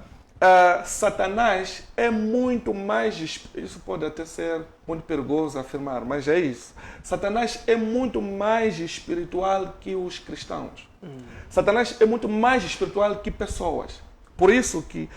Speaker 3: Satanás é muito mais, isso pode até ser muito perigoso afirmar, mas é isso. Satanás é muito mais espiritual que os cristãos. Satanás é muito mais espiritual que pessoas. Por isso que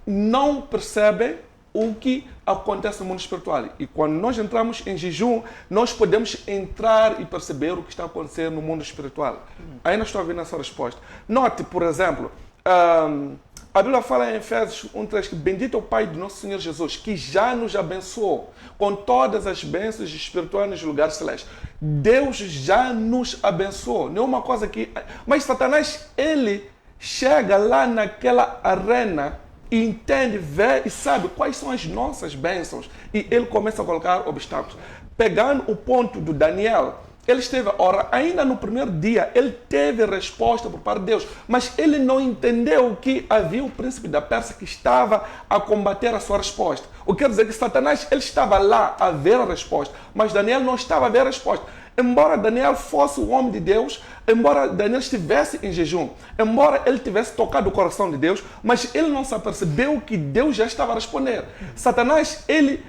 Speaker 3: não percebem o que acontece no mundo espiritual. E quando nós entramos em jejum, nós podemos entrar e perceber o que está acontecendo no mundo espiritual. Aí nós estamos vendo essa resposta. Note, por exemplo, a Bíblia fala em Efésios 1:3 que bendito é o Pai do nosso Senhor Jesus, que já nos abençoou com todas as bênçãos espirituais nos lugares celestes. Deus já nos abençoou. Não é uma coisa que... Mas Satanás, ele chega lá naquela arena e entende, vê e sabe quais são as nossas bênçãos. E ele começa a colocar obstáculos. Pegando o ponto do Daniel, ele esteve a orar, ainda no primeiro dia, ele teve resposta por parte de Deus, mas ele não entendeu que havia o príncipe da Pérsia que estava a combater a sua resposta. O que quer dizer que Satanás, ele estava lá a ver a resposta, mas Daniel não estava a ver a resposta. Embora Daniel fosse o homem de Deus, embora Daniel estivesse em jejum, embora ele tivesse tocado o coração de Deus, mas ele não se apercebeu que Deus já estava a responder. Satanás, ele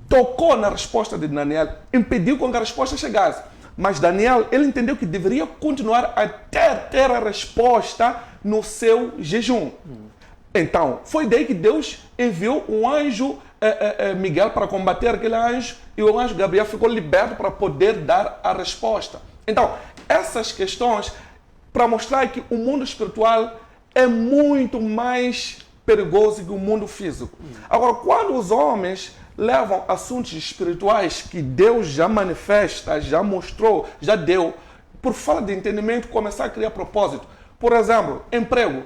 Speaker 3: tocou na resposta de Daniel, impediu com que a resposta chegasse. Mas Daniel, ele entendeu que deveria continuar até ter a resposta no seu jejum. Então, foi daí que Deus enviou um anjo Miguel para combater aquele anjo e o anjo Gabriel ficou liberto para poder dar a resposta. Então, essas questões para mostrar que o mundo espiritual é muito mais perigoso que o mundo físico. Agora, quando os homens levam assuntos espirituais que Deus já manifesta, já mostrou, já deu, por falta de entendimento, começar a criar propósito. Por exemplo, emprego.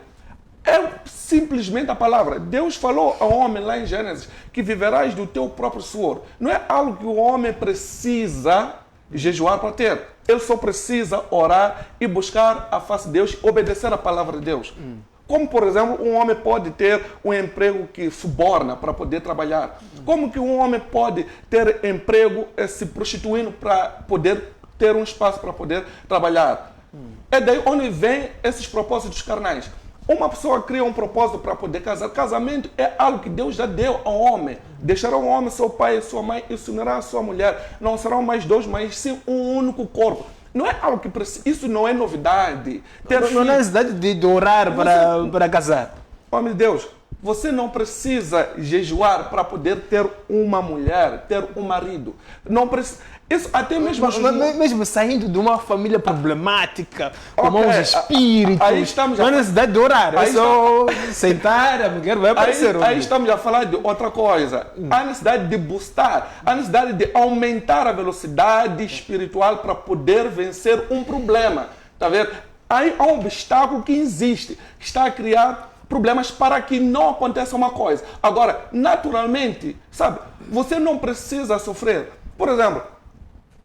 Speaker 3: É simplesmente a palavra. Deus falou ao homem lá em Gênesis que viverás do teu próprio suor. Não é algo que o homem precisa jejuar para ter. Ele só precisa orar e buscar a face de Deus, obedecer a palavra de Deus. Como, por exemplo, um homem pode ter um emprego que suborna para poder trabalhar? Como que um homem pode ter emprego se prostituindo para poder ter um espaço para poder trabalhar? É daí onde vem esses propósitos carnais. Uma pessoa cria um propósito para poder casar. Casamento é algo que Deus já deu ao homem. Deixará o homem, seu pai e sua mãe, e se unirá a sua mulher. Não serão mais dois, mas sim um único corpo. Não é algo que precisa, isso não é novidade.
Speaker 1: Não é necessidade de orar para casar.
Speaker 3: Homem de Deus, você não precisa jejuar para poder ter uma mulher, ter um marido. Não precisa. Isso até mesmo...
Speaker 1: Mesmo saindo de uma família problemática, com maus espíritos,
Speaker 3: aí estamos
Speaker 1: não há necessidade de orar. É só sentar, a mulher vai aparecer.
Speaker 3: Aí estamos a falar de outra coisa. Há necessidade de boostar, há necessidade de aumentar a velocidade espiritual para poder vencer um problema. Tá vendo? Aí há um obstáculo que existe, que está a criar problemas para que não aconteça uma coisa. Agora, naturalmente, sabe, você não precisa sofrer. Por exemplo,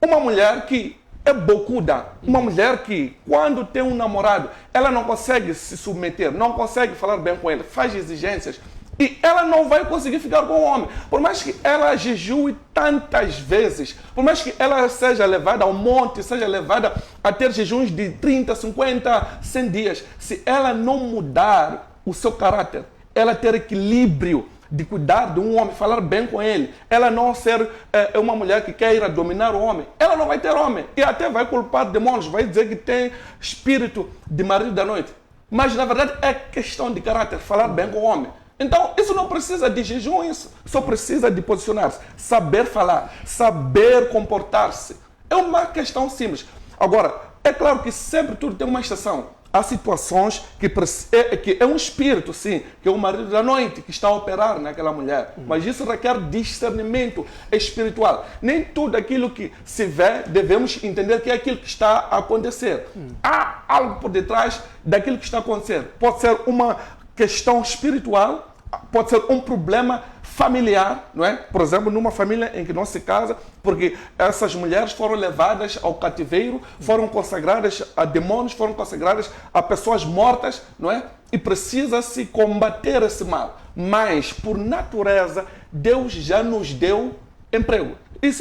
Speaker 3: uma mulher que é bocuda, uma mulher que, quando tem um namorado, ela não consegue se submeter, não consegue falar bem com ele, faz exigências, e ela não vai conseguir ficar com o homem. Por mais que ela jejue tantas vezes, por mais que ela seja levada ao monte, seja levada a ter jejuns de 30, 50, 100 dias, se ela não mudar o seu caráter, ela ter equilíbrio de cuidar de um homem, falar bem com ele, ela não ser uma mulher que quer ir a dominar o homem, ela não vai ter homem. E até vai culpar demônios, vai dizer que tem espírito de marido da noite. Mas, na verdade, é questão de caráter, falar bem com o homem. Então, isso não precisa de jejum, isso só precisa de posicionar-se, saber falar, saber comportar-se. É uma questão simples. Agora, é claro que sempre tudo tem uma exceção. há situações que é um espírito, sim, que é o marido da noite que está a operar naquela mulher. Mas isso requer discernimento espiritual. Nem tudo aquilo que se vê, devemos entender que é aquilo que está a acontecer. Há algo por detrás daquilo que está a acontecer. Pode ser uma questão espiritual, pode ser um problema familiar, não é? Por exemplo, numa família em que não se casa, porque essas mulheres foram levadas ao cativeiro, foram consagradas a demônios, foram consagradas a pessoas mortas, não é? E precisa-se combater esse mal. Mas, por natureza, Deus já nos deu emprego.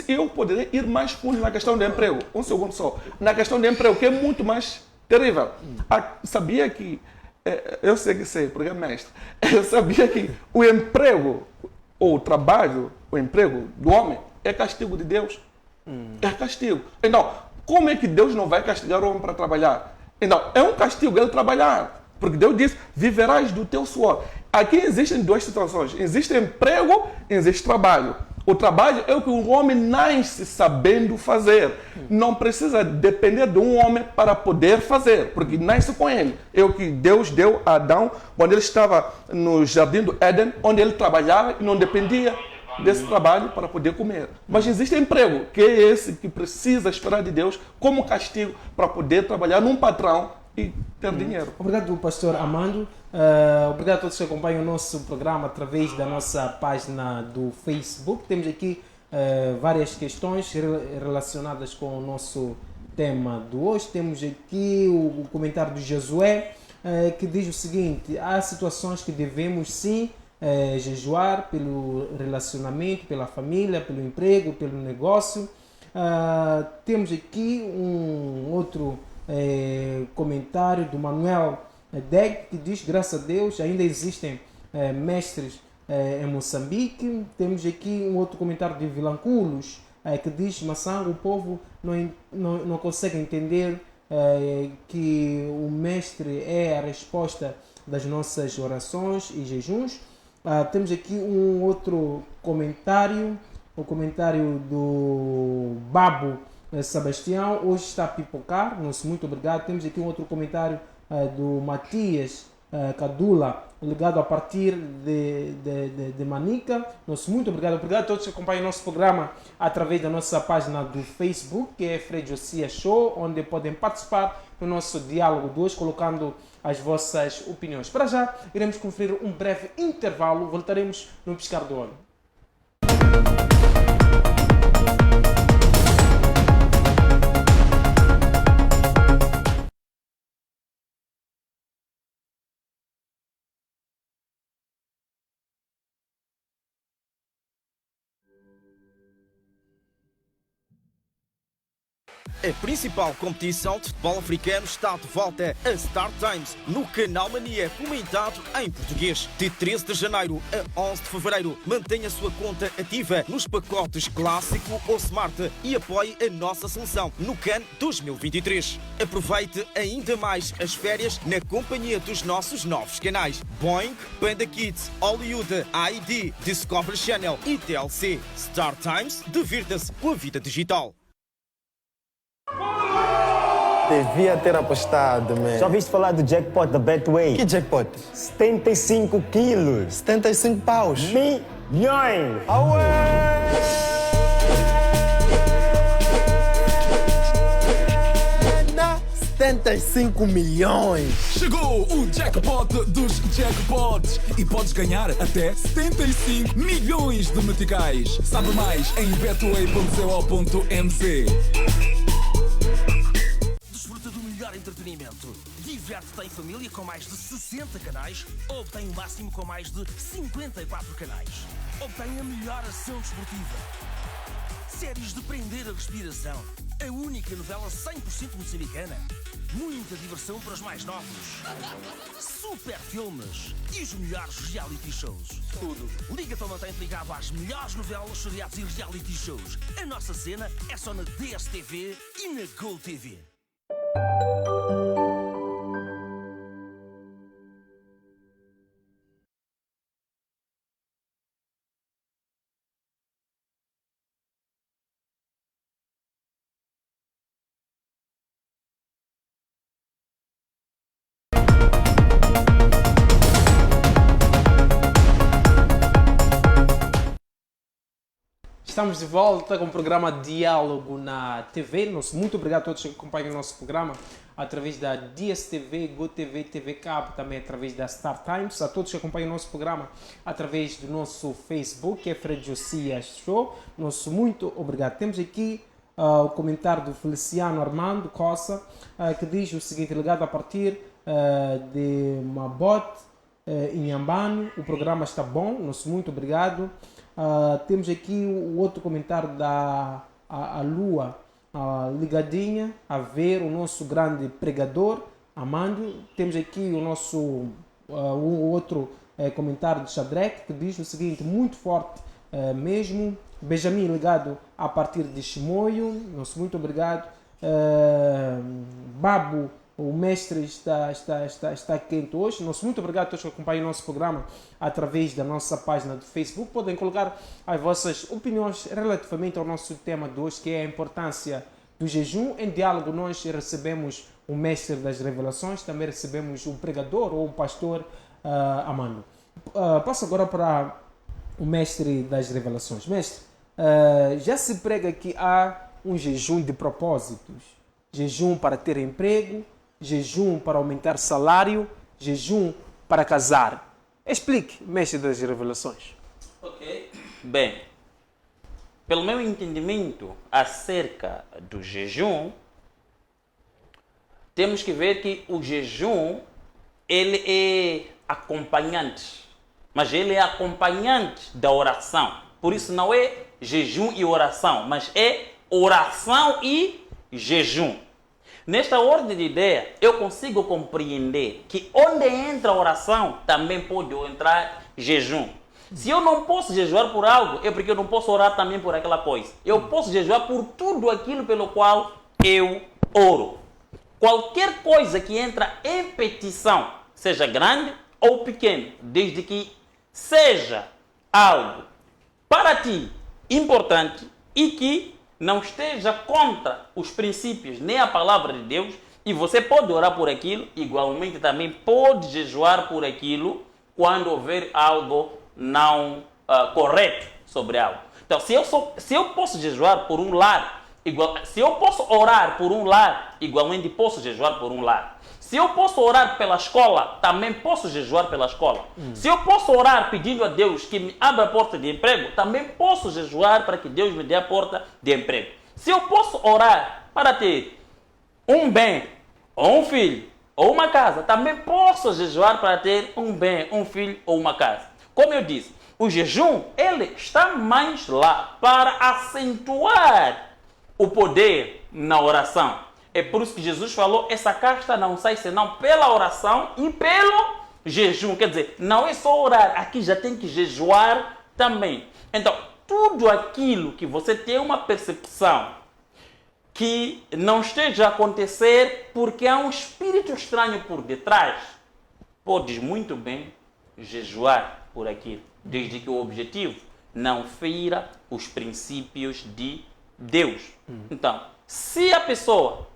Speaker 3: Eu poderia ir mais fundo na questão do emprego. Um segundo só. Na questão do emprego, que é muito mais terrível. Sabia que... Eu sei que sei, porque é mestre. Eu sabia que o emprego, ou o trabalho, o emprego do homem, é castigo de Deus. É castigo. Então, como é que Deus não vai castigar o homem para trabalhar? Então, é um castigo ele trabalhar. Porque Deus diz, viverás do teu suor. Aqui existem duas situações. Existe emprego, existe trabalho. O trabalho é o que o homem nasce sabendo fazer. Não precisa depender de um homem para poder fazer, porque nasce com ele. É o que Deus deu a Adão quando ele estava no jardim do Éden, onde ele trabalhava e não dependia desse trabalho para poder comer. Mas existe emprego, que é esse que precisa esperar de Deus como castigo para poder trabalhar num patrão e ter dinheiro.
Speaker 1: Obrigado, pastor Amando. Obrigado a todos que acompanham o nosso programa através da nossa página do Facebook. Temos aqui várias questões relacionadas com o nosso tema de hoje. Temos aqui o comentário de Josué, que diz o seguinte: há situações que devemos sim jejuar pelo relacionamento, pela família, pelo emprego, pelo negócio. Temos aqui um outro comentário do Manuel Deg, que diz: graças a Deus ainda existem mestres em Moçambique. Temos aqui um outro comentário de Vilanculos, que diz: Massango, o povo não consegue entender que o mestre é a resposta das nossas orações e jejuns. Temos aqui um outro comentário, o comentário do Babo Sebastião: hoje está a pipocar, nosso muito obrigado. Temos aqui um outro comentário do Matias Cadula, ligado a partir de Manica. Nosso muito obrigado. Obrigado a todos que acompanham o nosso programa através da nossa página do Facebook, que é Frei Josias Show, onde podem participar do nosso diálogo de hoje, colocando as vossas opiniões. Para já, iremos conferir um breve intervalo, voltaremos no piscar do olho.
Speaker 4: A principal competição de futebol africano está de volta, a Star Times, no canal Mania, comentado em português. De 13 de janeiro a 11 de fevereiro, mantenha a sua conta ativa nos pacotes Clássico ou Smart e apoie a nossa seleção no CAN 2023. Aproveite ainda mais as férias na companhia dos nossos novos canais: Boeing, Panda Kids, Hollywood, ID, Discovery Channel e TLC. Star Times, divirta-se com a vida digital.
Speaker 5: Devia ter apostado, man.
Speaker 6: Já ouviste falar do jackpot da Betway?
Speaker 5: Que jackpot?
Speaker 6: 75 quilos.
Speaker 5: 75 paus.
Speaker 6: Milhões.
Speaker 5: Aué! 75 milhões.
Speaker 7: Chegou o jackpot dos jackpots e podes ganhar até 75 milhões de meticais. Sabe mais em betway.co.nz.
Speaker 8: Desfruta do melhor entretenimento. Diverte-te em família com mais de 60 canais ou obtém o máximo com mais de 54 canais. Obtém a melhor ação desportiva. Séries de prender a respiração. A única novela 100% moçambicana. Muita diversão para os mais novos. Super filmes. E os melhores reality shows. Tudo. Liga-te ou mantém-te ligado às melhores novelas, seriados e reality shows. A nossa cena é só na DSTV e na GoTV.
Speaker 1: Estamos de volta com o programa Diálogo na TV. Muito obrigado a todos que acompanham o nosso programa através da DSTV, GoTV, TV Cabo, também através da Star Times. A todos que acompanham o nosso programa através do nosso Facebook, que é Fred Josias Show. Nosso muito obrigado. Temos aqui o comentário do Feliciano Armando Costa, que diz o seguinte: ligado a partir de Mabot, em Ambano, o programa está bom. Nosso muito obrigado. Temos aqui o outro comentário da a Lua, ligadinha a ver o nosso grande pregador, Amando. Temos aqui o nosso o outro comentário de Shadrach, que diz o seguinte: muito forte mesmo. Benjamin ligado a partir de Chimoio, nosso muito obrigado. Babo, o mestre está quente hoje. Nosso muito obrigado a todos que acompanham o nosso programa através da nossa página do Facebook. Podem colocar as vossas opiniões relativamente ao nosso tema de hoje, que é a importância do jejum. Em diálogo nós recebemos o mestre das revelações, também recebemos o pregador ou o pastor Amando. Passo agora para o mestre das revelações. Mestre, já se prega que há um jejum de propósitos. Jejum para ter emprego, jejum para aumentar salário, jejum para casar. Explique, mestre das revelações.
Speaker 2: Ok. Bem, pelo meu entendimento acerca do jejum, temos que ver que o jejum, ele é acompanhante, mas ele é acompanhante da oração. Por isso não é jejum e oração, mas é oração e jejum. Nesta ordem de ideia, eu consigo compreender que onde entra a oração, também pode entrar jejum. Se eu não posso jejuar por algo, é porque eu não posso orar também por aquela coisa. Eu posso jejuar por tudo aquilo pelo qual eu oro. Qualquer coisa que entra em petição, seja grande ou pequeno, desde que seja algo para ti importante e que não esteja contra os princípios nem a palavra de Deus, e você pode orar por aquilo, igualmente também pode jejuar por aquilo quando houver algo não correto sobre algo. Então, se eu posso jejuar por um lar, se eu posso orar por um lar, igualmente posso jejuar por um lar. Se eu posso orar pela escola, também posso jejuar pela escola. Se eu posso orar pedindo a Deus que me abra a porta de emprego, também posso jejuar para que Deus me dê a porta de emprego. Se eu posso orar para ter um bem, ou um filho, ou uma casa, também posso jejuar para ter um bem, um filho ou uma casa. Como eu disse, o jejum, ele está mais lá para acentuar o poder na oração. É por isso que Jesus falou, essa casta não sai senão pela oração e pelo jejum. Quer dizer, não é só orar, aqui já tem que jejuar também. Então, tudo aquilo que você tem uma percepção que não esteja a acontecer porque há um espírito estranho por detrás, podes muito bem jejuar por aquilo, desde que o objetivo não fira os princípios de Deus. Então, se a pessoa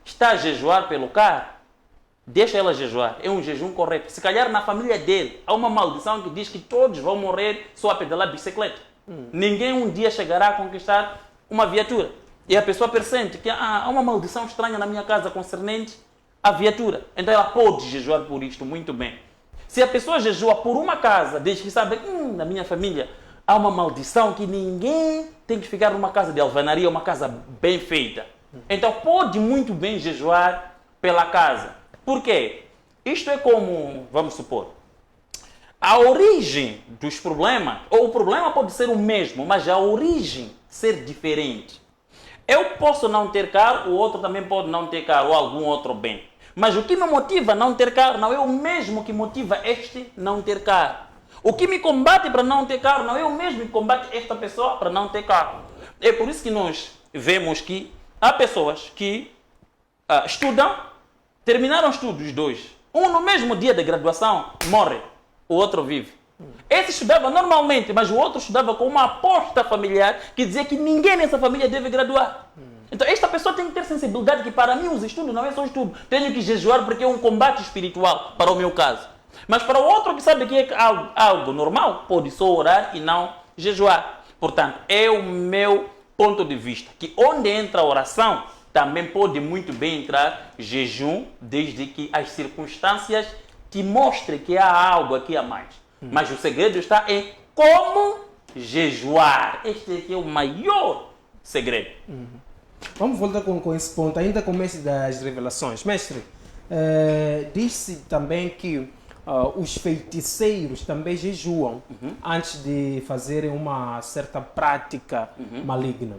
Speaker 2: está a jejuar pelo carro, deixa ela jejuar. É um jejum correto. Se calhar na família dele há uma maldição que diz que todos vão morrer só a pedalar bicicleta. Ninguém um dia chegará a conquistar uma viatura. E a pessoa percebe que há uma maldição estranha na minha casa concernente à viatura. Então ela pode jejuar por isto muito bem. Se a pessoa jejua por uma casa, desde que sabe na minha família há uma maldição que ninguém tem que ficar numa casa de alvenaria, uma casa bem feita. Então pode muito bem jejuar pela casa. Por quê? Isto é como, vamos supor, a origem dos problemas, ou o problema pode ser o mesmo, mas a origem ser diferente. Eu posso não ter carro, o outro também pode não ter carro, ou algum outro bem. Mas o que me motiva a não ter carro não é o mesmo que motiva este não ter carro. O que me combate para não ter carro não é o mesmo que combate esta pessoa para não ter carro. É por isso que nós vemos que há pessoas que estudam, terminaram estudos os dois. Um no mesmo dia da graduação morre, o outro vive. Esse estudava normalmente, mas o outro estudava com uma aposta familiar que dizia que ninguém nessa família deve graduar. Então esta pessoa tem que ter sensibilidade que para mim os estudos não é só estudo. Tenho que jejuar porque é um combate espiritual, para o meu caso. Mas para o outro que sabe que é algo normal, pode só orar e não jejuar. Portanto, é o meu ponto de vista, que onde entra a oração, também pode muito bem entrar jejum, desde que as circunstâncias te mostrem que há algo aqui a mais. Mas o segredo está em como jejuar. Este aqui é o maior segredo.
Speaker 1: Vamos voltar com esse ponto, ainda com o mestre das revelações. Mestre, diz-se também que os feiticeiros também jejuam antes de fazerem uma certa prática maligna.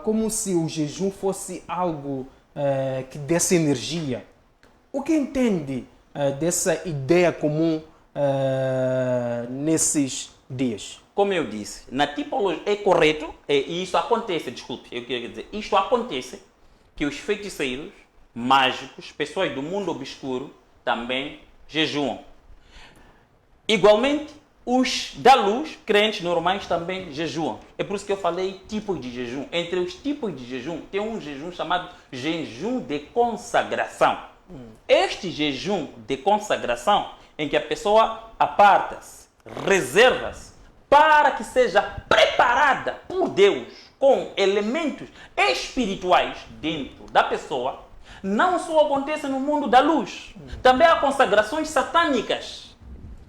Speaker 1: Como se o jejum fosse algo que desse energia. O que entende dessa ideia comum nesses dias?
Speaker 2: Como eu disse, na tipologia é correto, e isso acontece, desculpe, eu queria dizer, isto acontece que os feiticeiros, mágicos, pessoas do mundo obscuro também jejuam. Igualmente, os da luz, crentes normais, também jejuam. É por isso que eu falei tipos de jejum. Entre os tipos de jejum, tem um jejum chamado jejum de consagração. Este jejum de consagração, em que a pessoa aparta-se, reserva-se, para que seja preparada por Deus com elementos espirituais dentro da pessoa, não só acontece no mundo da luz. Também há consagrações satânicas,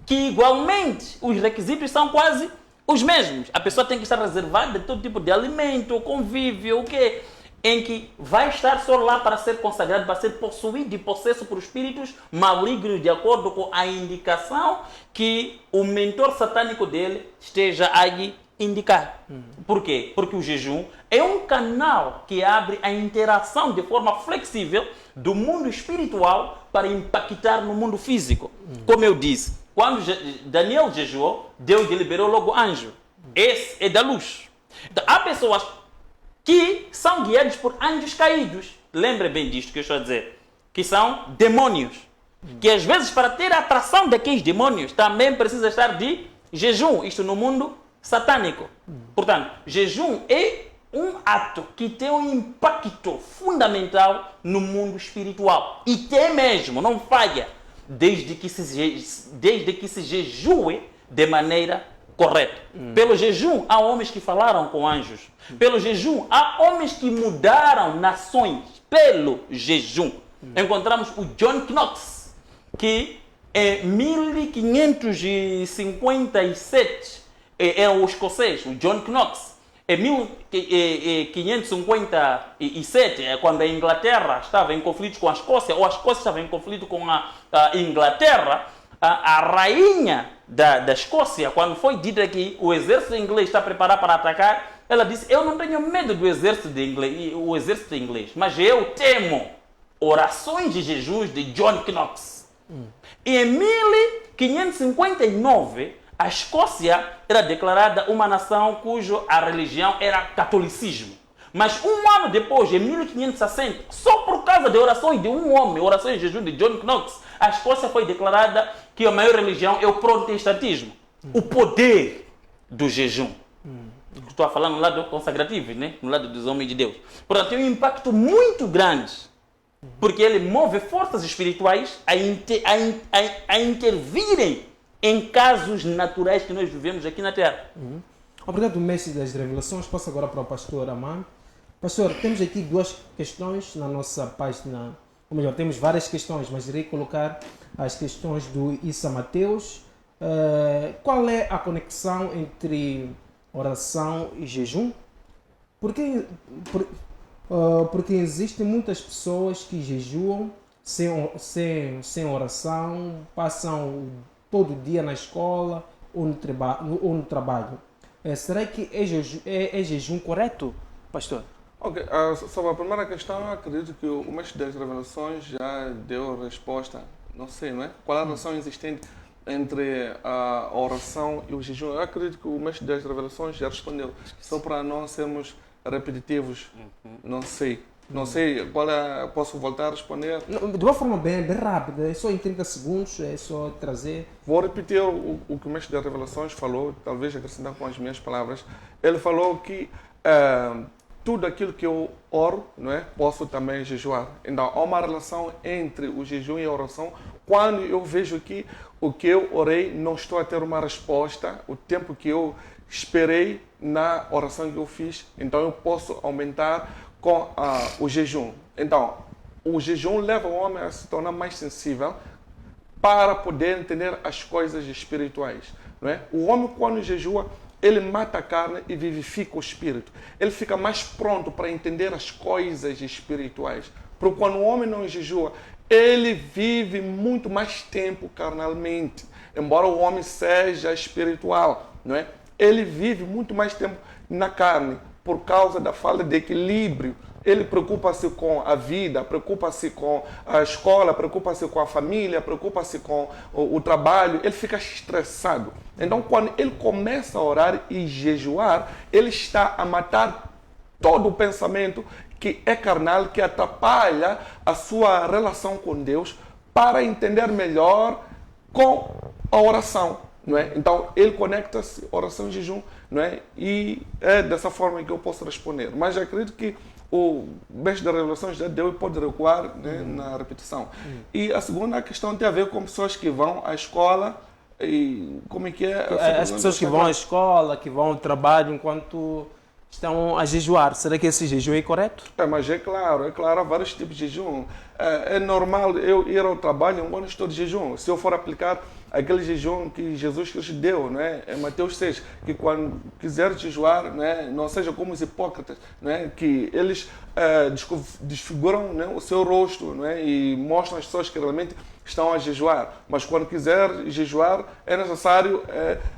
Speaker 2: que igualmente os requisitos são quase os mesmos. A pessoa tem que estar reservada de todo tipo de alimento, convívio, o quê? Em que vai estar só lá para ser consagrado, para ser possuído e possesso por espíritos malignos, de acordo com a indicação que o mentor satânico dele esteja aí indicar. Por quê? Porque o jejum é um canal que abre a interação de forma flexível do mundo espiritual para impactar no mundo físico. Como eu disse, quando Daniel jejuou, Deus liberou logo anjo. Esse é da luz. Então, há pessoas que são guiados por anjos caídos. Lembre bem disto que eu estou a dizer. Que são demônios. Que às vezes, para ter a atração daqueles demônios, também precisa estar de jejum. Isto no mundo satânico. Portanto, jejum é um ato que tem um impacto fundamental no mundo espiritual. E tem mesmo, não falha, desde que se jejue de maneira correta. Pelo jejum, há homens que falaram com anjos. Pelo jejum, há homens que mudaram nações. Pelo jejum. Encontramos o John Knox, que em 1557 era o escocês, o John Knox. Em 1557, quando a Inglaterra estava em conflito com a Escócia, ou a Escócia estava em conflito com a Inglaterra, a rainha da Escócia, quando foi dita que o exército inglês está preparado para atacar, ela disse: eu não tenho medo do exército inglês, mas eu temo orações de Jesus de John Knox. E em 1559, a Escócia era declarada uma nação cuja a religião era catolicismo. Mas um ano depois, em 1560, só por causa de orações de um homem, orações de jejum de John Knox, a Escócia foi declarada que a maior religião é o protestantismo. O poder do jejum. Estou falando no lado consagrativo, né? No lado dos homens de Deus. Portanto, tem um impacto muito grande, porque ele move forças espirituais a intervirem em casos naturais que nós vivemos aqui na Terra.
Speaker 1: Obrigado, mestre das revelações. Passo agora para o pastor Amando. Pastor, temos aqui duas questões na nossa página. Ou melhor, temos várias questões, mas irei colocar as questões do Issa Mateus. Qual é a conexão entre oração e jejum? Porque existem muitas pessoas que jejuam sem oração, passam todo dia na escola ou no trabalho. Será que é jejum correto, pastor?
Speaker 3: Ok, sobre a primeira questão, eu acredito que o mestre das revelações já deu a resposta. Não sei, não é? Qual é a relação existente entre a oração e o jejum? Eu acredito que o mestre das revelações já respondeu. Só para não sermos repetitivos, não sei. Não sei, posso voltar a responder?
Speaker 1: De uma forma bem rápida, é só em 30 segundos, é só trazer.
Speaker 3: Vou repetir o que o mestre das revelações falou, talvez acrescentar com as minhas palavras. Ele falou que tudo aquilo que eu oro, não é, posso também jejuar. Então, há uma relação entre o jejum e a oração. Quando eu vejo que o que eu orei não estou a ter uma resposta, o tempo que eu esperei na oração que eu fiz, então eu posso aumentar com o jejum. Então, o jejum leva o homem a se tornar mais sensível para poder entender as coisas espirituais. Não é? O homem, quando jejua, ele mata a carne e vivifica o espírito. Ele fica mais pronto para entender as coisas espirituais. Porque quando o homem não jejua, ele vive muito mais tempo carnalmente. Embora o homem seja espiritual, não é? Ele vive muito mais tempo na carne por causa da falta de equilíbrio. Ele preocupa-se com a vida, preocupa-se com a escola, preocupa-se com a família, preocupa-se com o trabalho. Ele fica estressado. Então, quando ele começa a orar e jejuar, ele está a matar todo o pensamento que é carnal, que atrapalha a sua relação com Deus, para entender melhor com a oração. Não é? Então, ele conecta-se oração e jejum, não é? E é dessa forma que eu posso responder. Mas acredito que o mestre da revelação já deu e pode recuar, né, na repetição. E a segunda questão tem a ver com pessoas que vão à escola e como é que é?
Speaker 1: As pessoas que vão à escola, que vão ao trabalho enquanto estão a jejuar. Será que esse jejum é correto?
Speaker 3: Mas é claro, há vários tipos de jejum. É normal eu ir ao trabalho enquanto estou de jejum. Se eu for aplicar aquele jejum que Jesus Cristo deu, não é? É Mateus 6, que quando quiser jejuar, não é? Não seja como os hipócritas, não é? Que eles desfiguram, não é? O seu rosto, não é? E mostram às pessoas que realmente estão a jejuar. Mas quando quiser jejuar, é necessário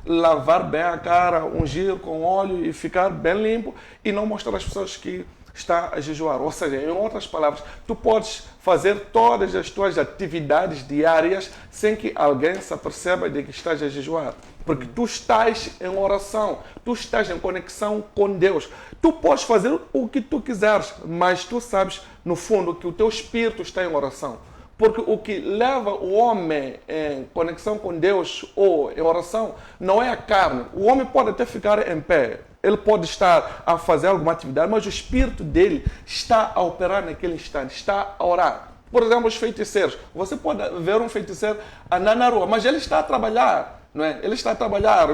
Speaker 3: lavar bem a cara, ungir com óleo e ficar bem limpo e não mostrar às pessoas que está a jejuar. Ou seja, em outras palavras, tu podes fazer todas as tuas atividades diárias sem que alguém se aperceba de que estás a jejuar. Porque tu estás em oração, tu estás em conexão com Deus. Tu podes fazer o que tu quiseres, mas tu sabes, no fundo, que o teu espírito está em oração. Porque o que leva o homem em conexão com Deus ou em oração não é a carne. O homem pode até ficar em pé, ele pode estar a fazer alguma atividade, mas o espírito dele está a operar naquele instante, está a orar. Por exemplo, os feiticeiros. Você pode ver um feiticeiro andar na rua, mas ele está a trabalhar, não é? Ele está a trabalhar.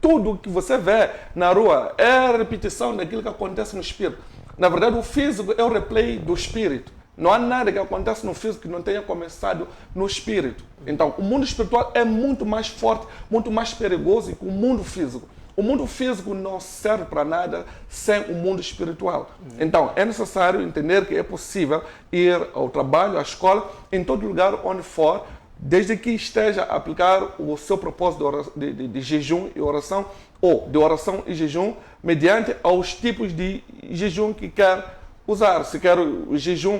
Speaker 3: Tudo que você vê na rua é a repetição daquilo que acontece no espírito. Na verdade, o físico é o replay do espírito. Não há nada que acontece no físico que não tenha começado no espírito. Então, o mundo espiritual é muito mais forte, muito mais perigoso que o mundo físico. O mundo físico não serve para nada sem o mundo espiritual. Então, é necessário entender que é possível ir ao trabalho, à escola, em todo lugar onde for, desde que esteja a aplicar o seu propósito de jejum e oração, ou de oração e jejum, mediante aos tipos de jejum que quer usar. Se quer o jejum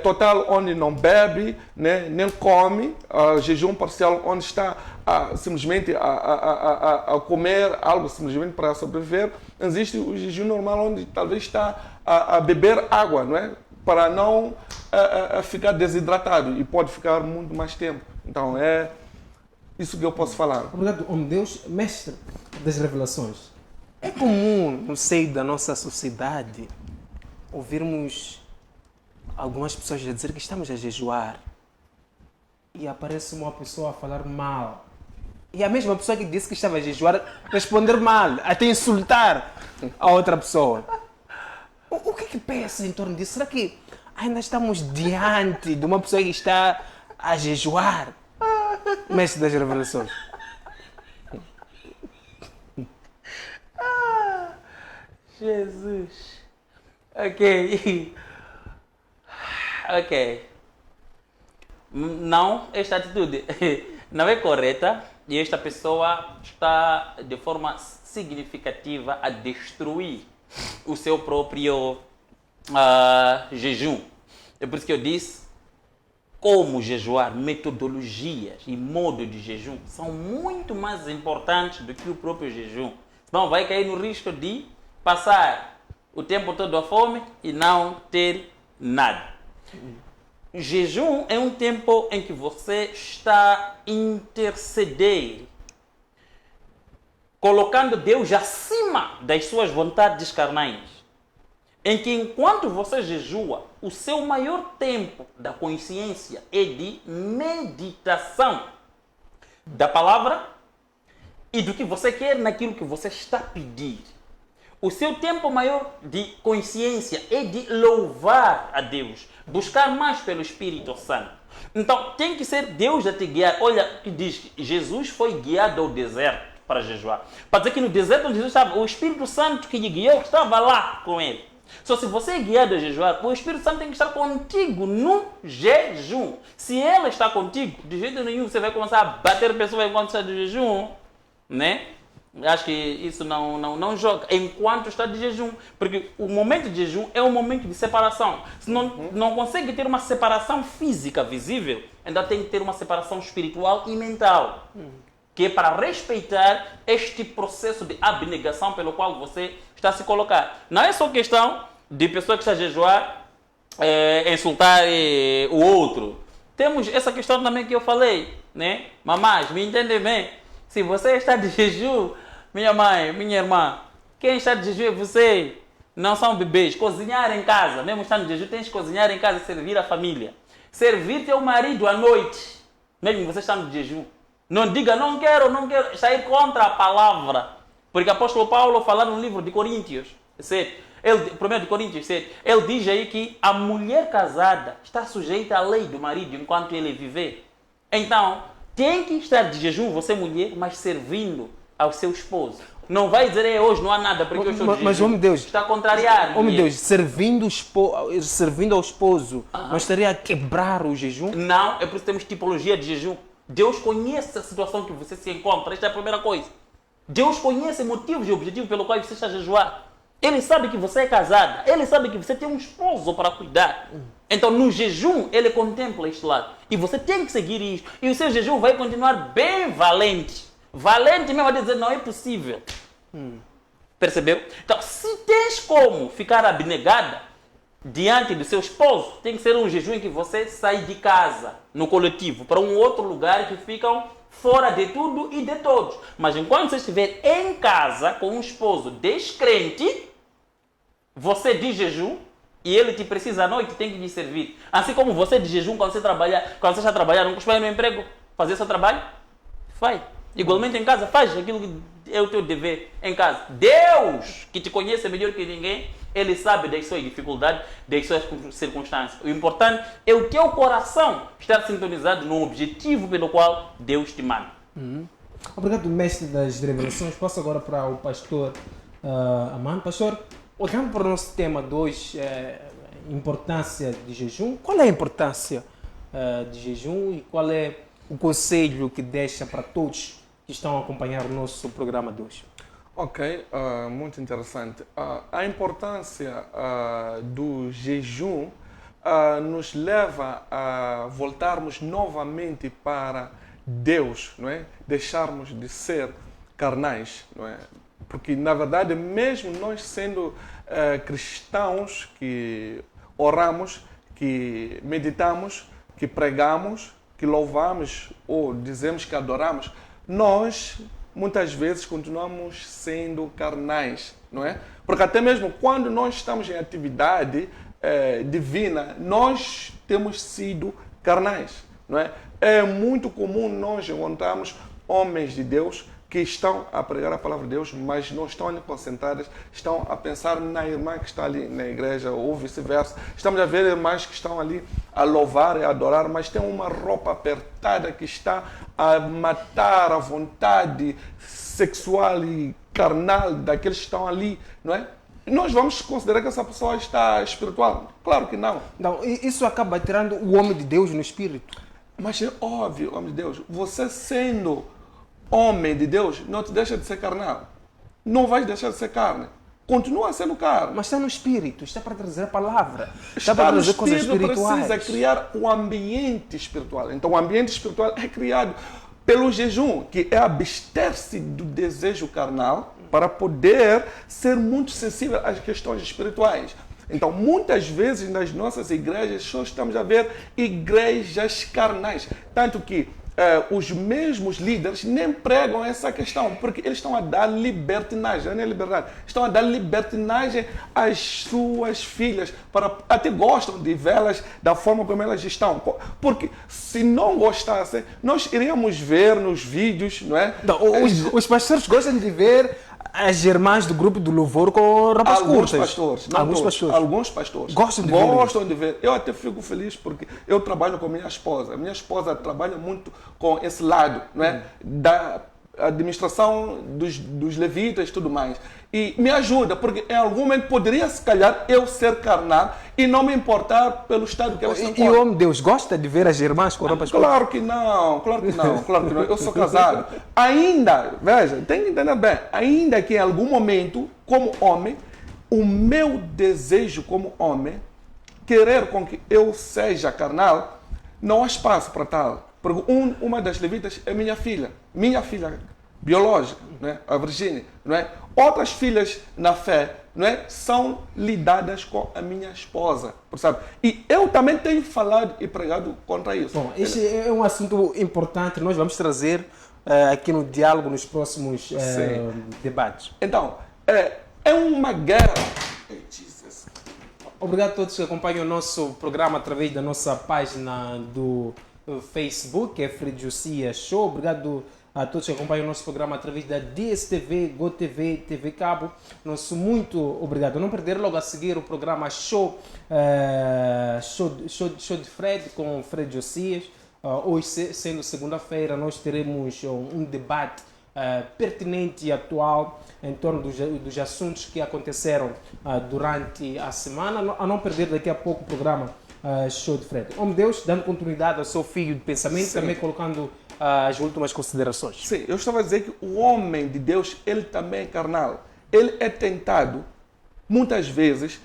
Speaker 3: total, onde não bebe, né, nem come, jejum parcial, onde está simplesmente a comer algo simplesmente para sobreviver. Existe o jejum normal, onde talvez está a beber água, não é? Para não ficar desidratado, e pode ficar muito mais tempo. Então é isso que eu posso falar.
Speaker 1: Obrigado, homem Deus, mestre das revelações. É comum no seio da nossa sociedade ouvirmos algumas pessoas a dizer que estamos a jejuar e aparece uma pessoa a falar mal. E a mesma pessoa que disse que estava a jejuar responder mal, até insultar a outra pessoa. O que pensa em torno disso? Será que ainda estamos diante de uma pessoa que está a jejuar? Mestre das revelações.
Speaker 2: Jesus. Ok. Não, esta atitude não é correta e esta pessoa está de forma significativa a destruir o seu próprio jejum. É por isso que eu disse, como jejuar, metodologias e modo de jejum são muito mais importantes do que o próprio jejum. Senão vai cair no risco de passar o tempo todo à fome e não ter nada. Jejum é um tempo em que você está a interceder, colocando Deus acima das suas vontades carnais. Em que enquanto você jejua, o seu maior tempo da consciência é de meditação da palavra e do que você quer naquilo que você está a pedir. O seu tempo maior de consciência é de louvar a Deus, buscar mais pelo Espírito Santo. Então tem que ser Deus a te guiar. Olha o que diz que Jesus foi guiado ao deserto para jejuar. Para dizer que no deserto onde Jesus estava, o Espírito Santo que lhe guiou estava lá com ele. Só se você é guiado a jejuar, o Espírito Santo tem que estar contigo no jejum. Se ele está contigo, de jeito nenhum você vai começar a bater pessoas enquanto está de jejum, né? Acho que isso não joga enquanto está de jejum, porque o momento de jejum é um momento de separação. Se não consegue ter uma separação física visível, ainda tem que ter uma separação espiritual e mental, que é para respeitar este processo de abnegação pelo qual você está a se colocar. Não é só questão de pessoa que está a jejuar insultar o outro. Temos essa questão também que eu falei, né? Mamães, me entendem bem? Se você está de jejum, minha mãe, minha irmã, quem está de jejum é você. Não são bebês. Cozinhar em casa, mesmo estando de jejum, tens que cozinhar em casa e servir a família. Servir teu marido à noite, mesmo você estando de jejum. Não diga, não quero sair contra a palavra. Porque o apóstolo Paulo fala no livro de Coríntios 7, 1 de Coríntios 7, ele diz aí que a mulher casada está sujeita à lei do marido enquanto ele viver. Então, tem que estar de jejum, você mulher, mas servindo ao seu esposo. Não vai dizer, hoje não há nada, porque eu estou de jejum.
Speaker 1: Mas, homem Deus,
Speaker 2: está a contrariar.
Speaker 1: Homem Deus, servindo ao esposo, não estaria a quebrar o jejum?
Speaker 2: Não, é por isso que temos tipologia de jejum. Deus conhece a situação que você se encontra. Esta é a primeira coisa. Deus conhece motivos e objetivos pelo qual você está a jejuar. Ele sabe que você é casada. Ele sabe que você tem um esposo para cuidar. Então, no jejum, ele contempla este lado. E você tem que seguir isto. E o seu jejum vai continuar bem valente. Valente mesmo a dizer, não é possível. Percebeu? Então, se tens como ficar abnegada diante do seu esposo, tem que ser um jejum em que você sai de casa, no coletivo, para um outro lugar que ficam fora de tudo e de todos. Mas enquanto você estiver em casa com um esposo descrente, você de jejum, e ele te precisa à noite, tem que lhe servir. Assim como você de jejum, quando você está trabalhando, não costuma ir no emprego, fazer seu trabalho, faz. Igualmente em casa, faz aquilo que é o teu dever em casa. Deus, que te conhece melhor que ninguém, Ele sabe das suas dificuldades, das suas circunstâncias. O importante é o teu coração estar sintonizado no objetivo pelo qual Deus te manda.
Speaker 1: Obrigado, mestre das revelações. Passo agora para o pastor Amando. Pastor, olhando para o nosso tema 2, importância de jejum, qual é a importância de jejum e qual é o conselho que deixa para todos que estão a acompanhar o nosso programa 2?
Speaker 3: Ok, muito interessante. A importância do jejum nos leva a voltarmos novamente para Deus, não é? Deixarmos de ser carnais, não é? Porque, na verdade, mesmo nós sendo cristãos que oramos, que meditamos, que pregamos, que louvamos ou dizemos que adoramos, nós muitas vezes continuamos sendo carnais, não é? Porque até mesmo quando nós estamos em atividade divina, nós temos sido carnais, não é? É muito comum nós encontrarmos homens de Deus que estão a pregar a palavra de Deus, mas não estão ali concentradas, estão a pensar na irmã que está ali na igreja ou vice-versa. Estamos a ver irmãs que estão ali a louvar e a adorar, mas tem uma roupa apertada que está a matar a vontade sexual e carnal daqueles que estão ali, não é? Nós vamos considerar que essa pessoa está espiritual? Claro que não.
Speaker 1: Não, isso acaba tirando o homem de Deus no espírito.
Speaker 3: Mas é óbvio, homem de Deus, você sendo homem de Deus, não te deixa de ser carnal. Não vais deixar de ser carne. Continua sendo carne.
Speaker 1: Mas está no espírito, está para trazer a palavra.
Speaker 3: Está
Speaker 1: para
Speaker 3: no
Speaker 1: trazer coisas
Speaker 3: espírito,
Speaker 1: espirituais.
Speaker 3: precisa criar um ambiente espiritual. Então o ambiente espiritual é criado pelo jejum, que é abster-se do desejo carnal para poder ser muito sensível às questões espirituais. Então, muitas vezes nas nossas igrejas só estamos a ver igrejas carnais. Tanto que os mesmos líderes nem pregam essa questão, porque eles estão a dar libertinagem, não é liberdade, estão a dar libertinagem às suas filhas, até gostam de vê-las da forma como elas estão, porque se não gostassem, nós iríamos ver nos vídeos, não é?
Speaker 1: Não, os pastores gostam de ver as irmãs do grupo do louvor com roupas curtas.
Speaker 3: Alguns pastores
Speaker 1: gostam de
Speaker 3: ver. Eu até fico feliz porque eu trabalho com minha esposa. Minha esposa trabalha muito com esse lado, não é? Da administração dos levitas e tudo mais. E me ajuda, porque em algum momento poderia, se calhar, eu ser carnal e não me importar pelo estado que elas estão.
Speaker 1: E o homem de Deus gosta de ver as irmãs com roupas curtas?
Speaker 3: Claro que não. Eu sou casado. Ainda, veja, tem que entender bem, ainda que em algum momento, como homem, o meu desejo como homem, querer com que eu seja carnal, não há espaço para tal. Porque uma das levitas é minha filha biológica, não é? A Virgínia, não é? Outras filhas na fé, não é? São lidadas com a minha esposa, sabe? E eu também tenho falado e pregado contra isso.
Speaker 1: Bom, este é um assunto importante, nós vamos trazer aqui no diálogo nos próximos debates.
Speaker 3: Então, é uma guerra.
Speaker 1: Obrigado a todos que acompanham o nosso programa através da nossa página do Facebook, é Fred Josias Show. Obrigado a todos que acompanham o nosso programa através da DSTV, GoTV, TV Cabo. Nosso muito obrigado. Não perder logo a seguir o programa Show de Fred com Fred Josias. Hoje, sendo segunda-feira, nós teremos um debate pertinente e atual em torno dos assuntos que aconteceram durante a semana. A não perder daqui a pouco o programa Show de Fred. Homem de Deus, dando continuidade ao seu fio de pensamento, também colocando as últimas considerações.
Speaker 3: Sim, eu estava a dizer que o homem de Deus, ele também é carnal. Ele é tentado, muitas vezes,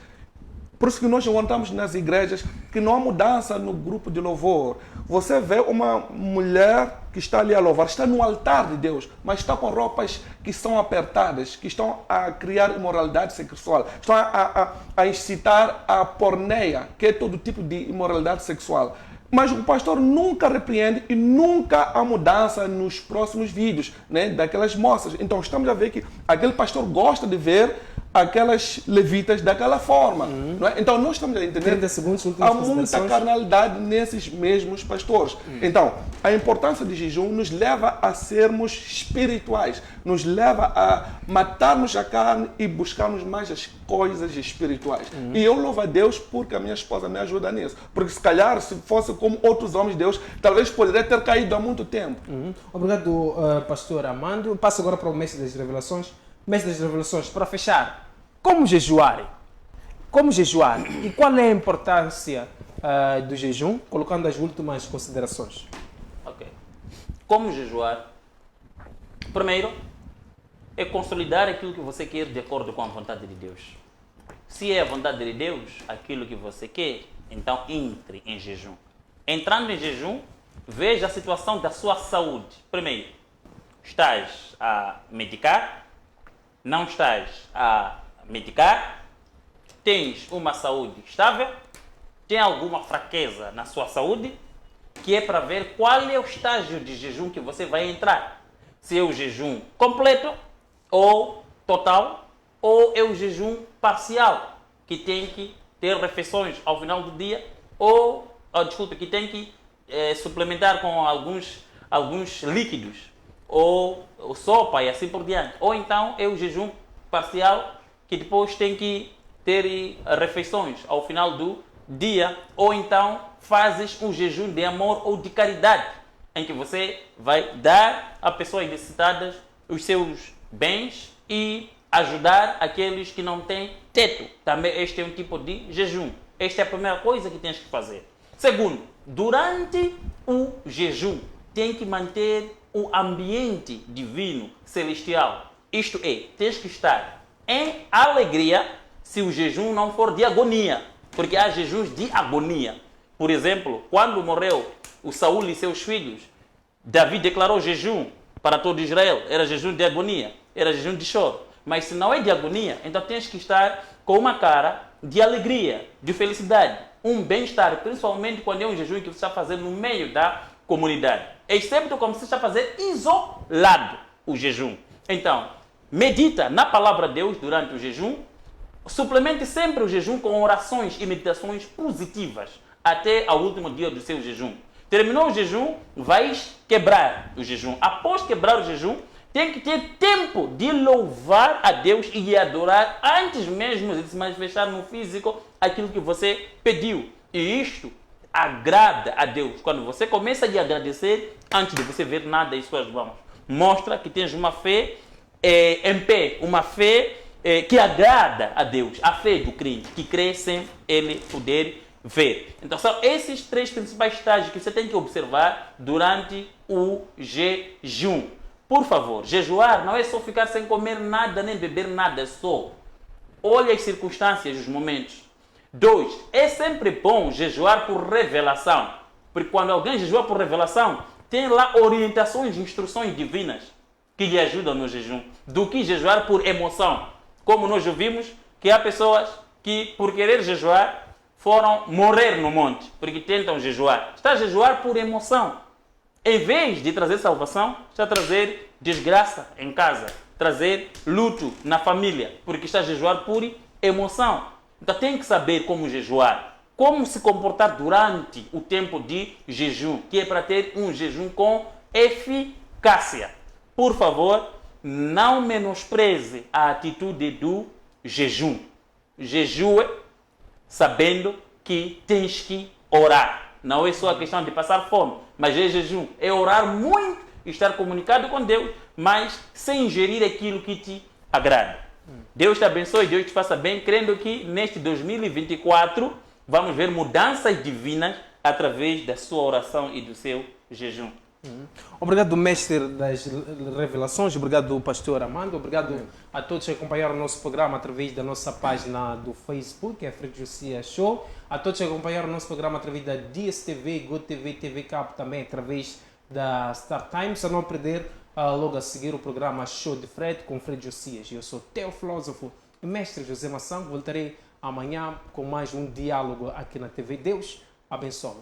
Speaker 3: por isso que nós encontramos nas igrejas que não há mudança no grupo de louvor. Você vê uma mulher que está ali a louvar, está no altar de Deus, mas está com roupas que são apertadas, que estão a criar imoralidade sexual, estão a incitar a porneia, que é todo tipo de imoralidade sexual. Mas o pastor nunca repreende e nunca há mudança nos próximos vídeos, né, daquelas moças. Então estamos a ver que aquele pastor gosta de ver aquelas levitas daquela forma. Não é? Então nós estamos a entender
Speaker 1: 30 segundos,
Speaker 3: há muita carnalidade nesses mesmos pastores. Então a importância de jejum nos leva a sermos espirituais, nos leva a matarmos a carne e buscarmos mais as coisas espirituais. E eu louvo a Deus porque a minha esposa me ajuda nisso. Porque se calhar, se fosse como outros homens de Deus, talvez poderia ter caído há muito tempo.
Speaker 1: Obrigado, pastor Amando. Passo agora para o Mestre das Revelações. Mestre das Revelações, para fechar, como jejuar? Como jejuar? E qual é a importância do jejum? Colocando as últimas considerações.
Speaker 2: Ok. Como jejuar? Primeiro, é consolidar aquilo que você quer de acordo com a vontade de Deus. Se é a vontade de Deus, aquilo que você quer, então entre em jejum. Entrando em jejum, veja a situação da sua saúde. Primeiro, estás a medicar? Não estás a medicar? Tens uma saúde estável? Tem alguma fraqueza na sua saúde? Que é para ver qual é o estágio de jejum que você vai entrar. Se é o jejum completo, ou total, ou é o jejum parcial, que tem que ter refeições ao final do dia, ou, que tem que suplementar com alguns líquidos, ou sopa e assim por diante. Ou então é o jejum parcial, que depois tem que ter refeições ao final do dia. Ou então fazes um jejum de amor ou de caridade, em que você vai dar a pessoas necessitadas os seus bens e ajudar aqueles que não têm teto. Também este é um tipo de jejum. Esta é a primeira coisa que tens que fazer. Segundo, durante o jejum, tem que manter o ambiente divino, celestial. Isto é, tens que estar em alegria se o jejum não for de agonia. Porque há jejuns de agonia. Por exemplo, quando morreu o Saul e seus filhos, Davi declarou jejum para todo Israel. Era jejum de agonia, era jejum de choro. Mas se não é de agonia, então tens que estar com uma cara de alegria, de felicidade, um bem-estar, principalmente quando é um jejum que você está fazendo no meio da comunidade, excepto como você está a fazer isolado o jejum. Então, medita na palavra de Deus durante o jejum, suplemente sempre o jejum com orações e meditações positivas até ao último dia do seu jejum. Terminou o jejum, vais quebrar o jejum. Após quebrar o jejum, tem que ter tempo de louvar a Deus e de adorar antes mesmo de se manifestar no físico aquilo que você pediu. E isto agrada a Deus. Quando você começa a agradecer antes de você ver nada em suas mãos, mostra que tens uma fé em pé, uma fé que agrada a Deus, a fé do crente, que crê sem ele poder ver. Então são esses 3 principais estágios que você tem que observar durante o jejum. Por favor, jejuar não é só ficar sem comer nada, nem beber nada, é só. Olha as circunstâncias, os momentos. 2, é sempre bom jejuar por revelação. Porque quando alguém jejua por revelação, tem lá orientações, instruções divinas que lhe ajudam no jejum. Do que jejuar por emoção. Como nós ouvimos que há pessoas que, por querer jejuar, foram morrer no monte, porque tentam jejuar. Está a jejuar por emoção. Em vez de trazer salvação, está a trazer desgraça em casa, trazer luto na família, porque está a jejuar por emoção. Então tem que saber como jejuar, como se comportar durante o tempo de jejum, que é para ter um jejum com eficácia. Por favor, não menospreze a atitude do jejum. Jejue sabendo que tens que orar. Não é só a questão de passar fome, mas é jejum. É orar muito, estar comunicado com Deus, mas sem ingerir aquilo que te agrada. Deus te abençoe, Deus te faça bem, crendo que neste 2024 vamos ver mudanças divinas através da sua oração e do seu jejum.
Speaker 1: Obrigado, mestre das revelações, obrigado, pastor Armando, obrigado a todos que acompanharam o nosso programa através da nossa página do Facebook, a Fred Josia Show, a todos que acompanharam o nosso programa através da DSTV, GoTV, TV Cabo, também através da Star Times, a não perder logo a seguir o programa Show de Fred com Fred Josias. Eu sou Teo Filósofo e mestre José Massango, voltarei amanhã com mais um diálogo aqui na TV. Deus abençoe.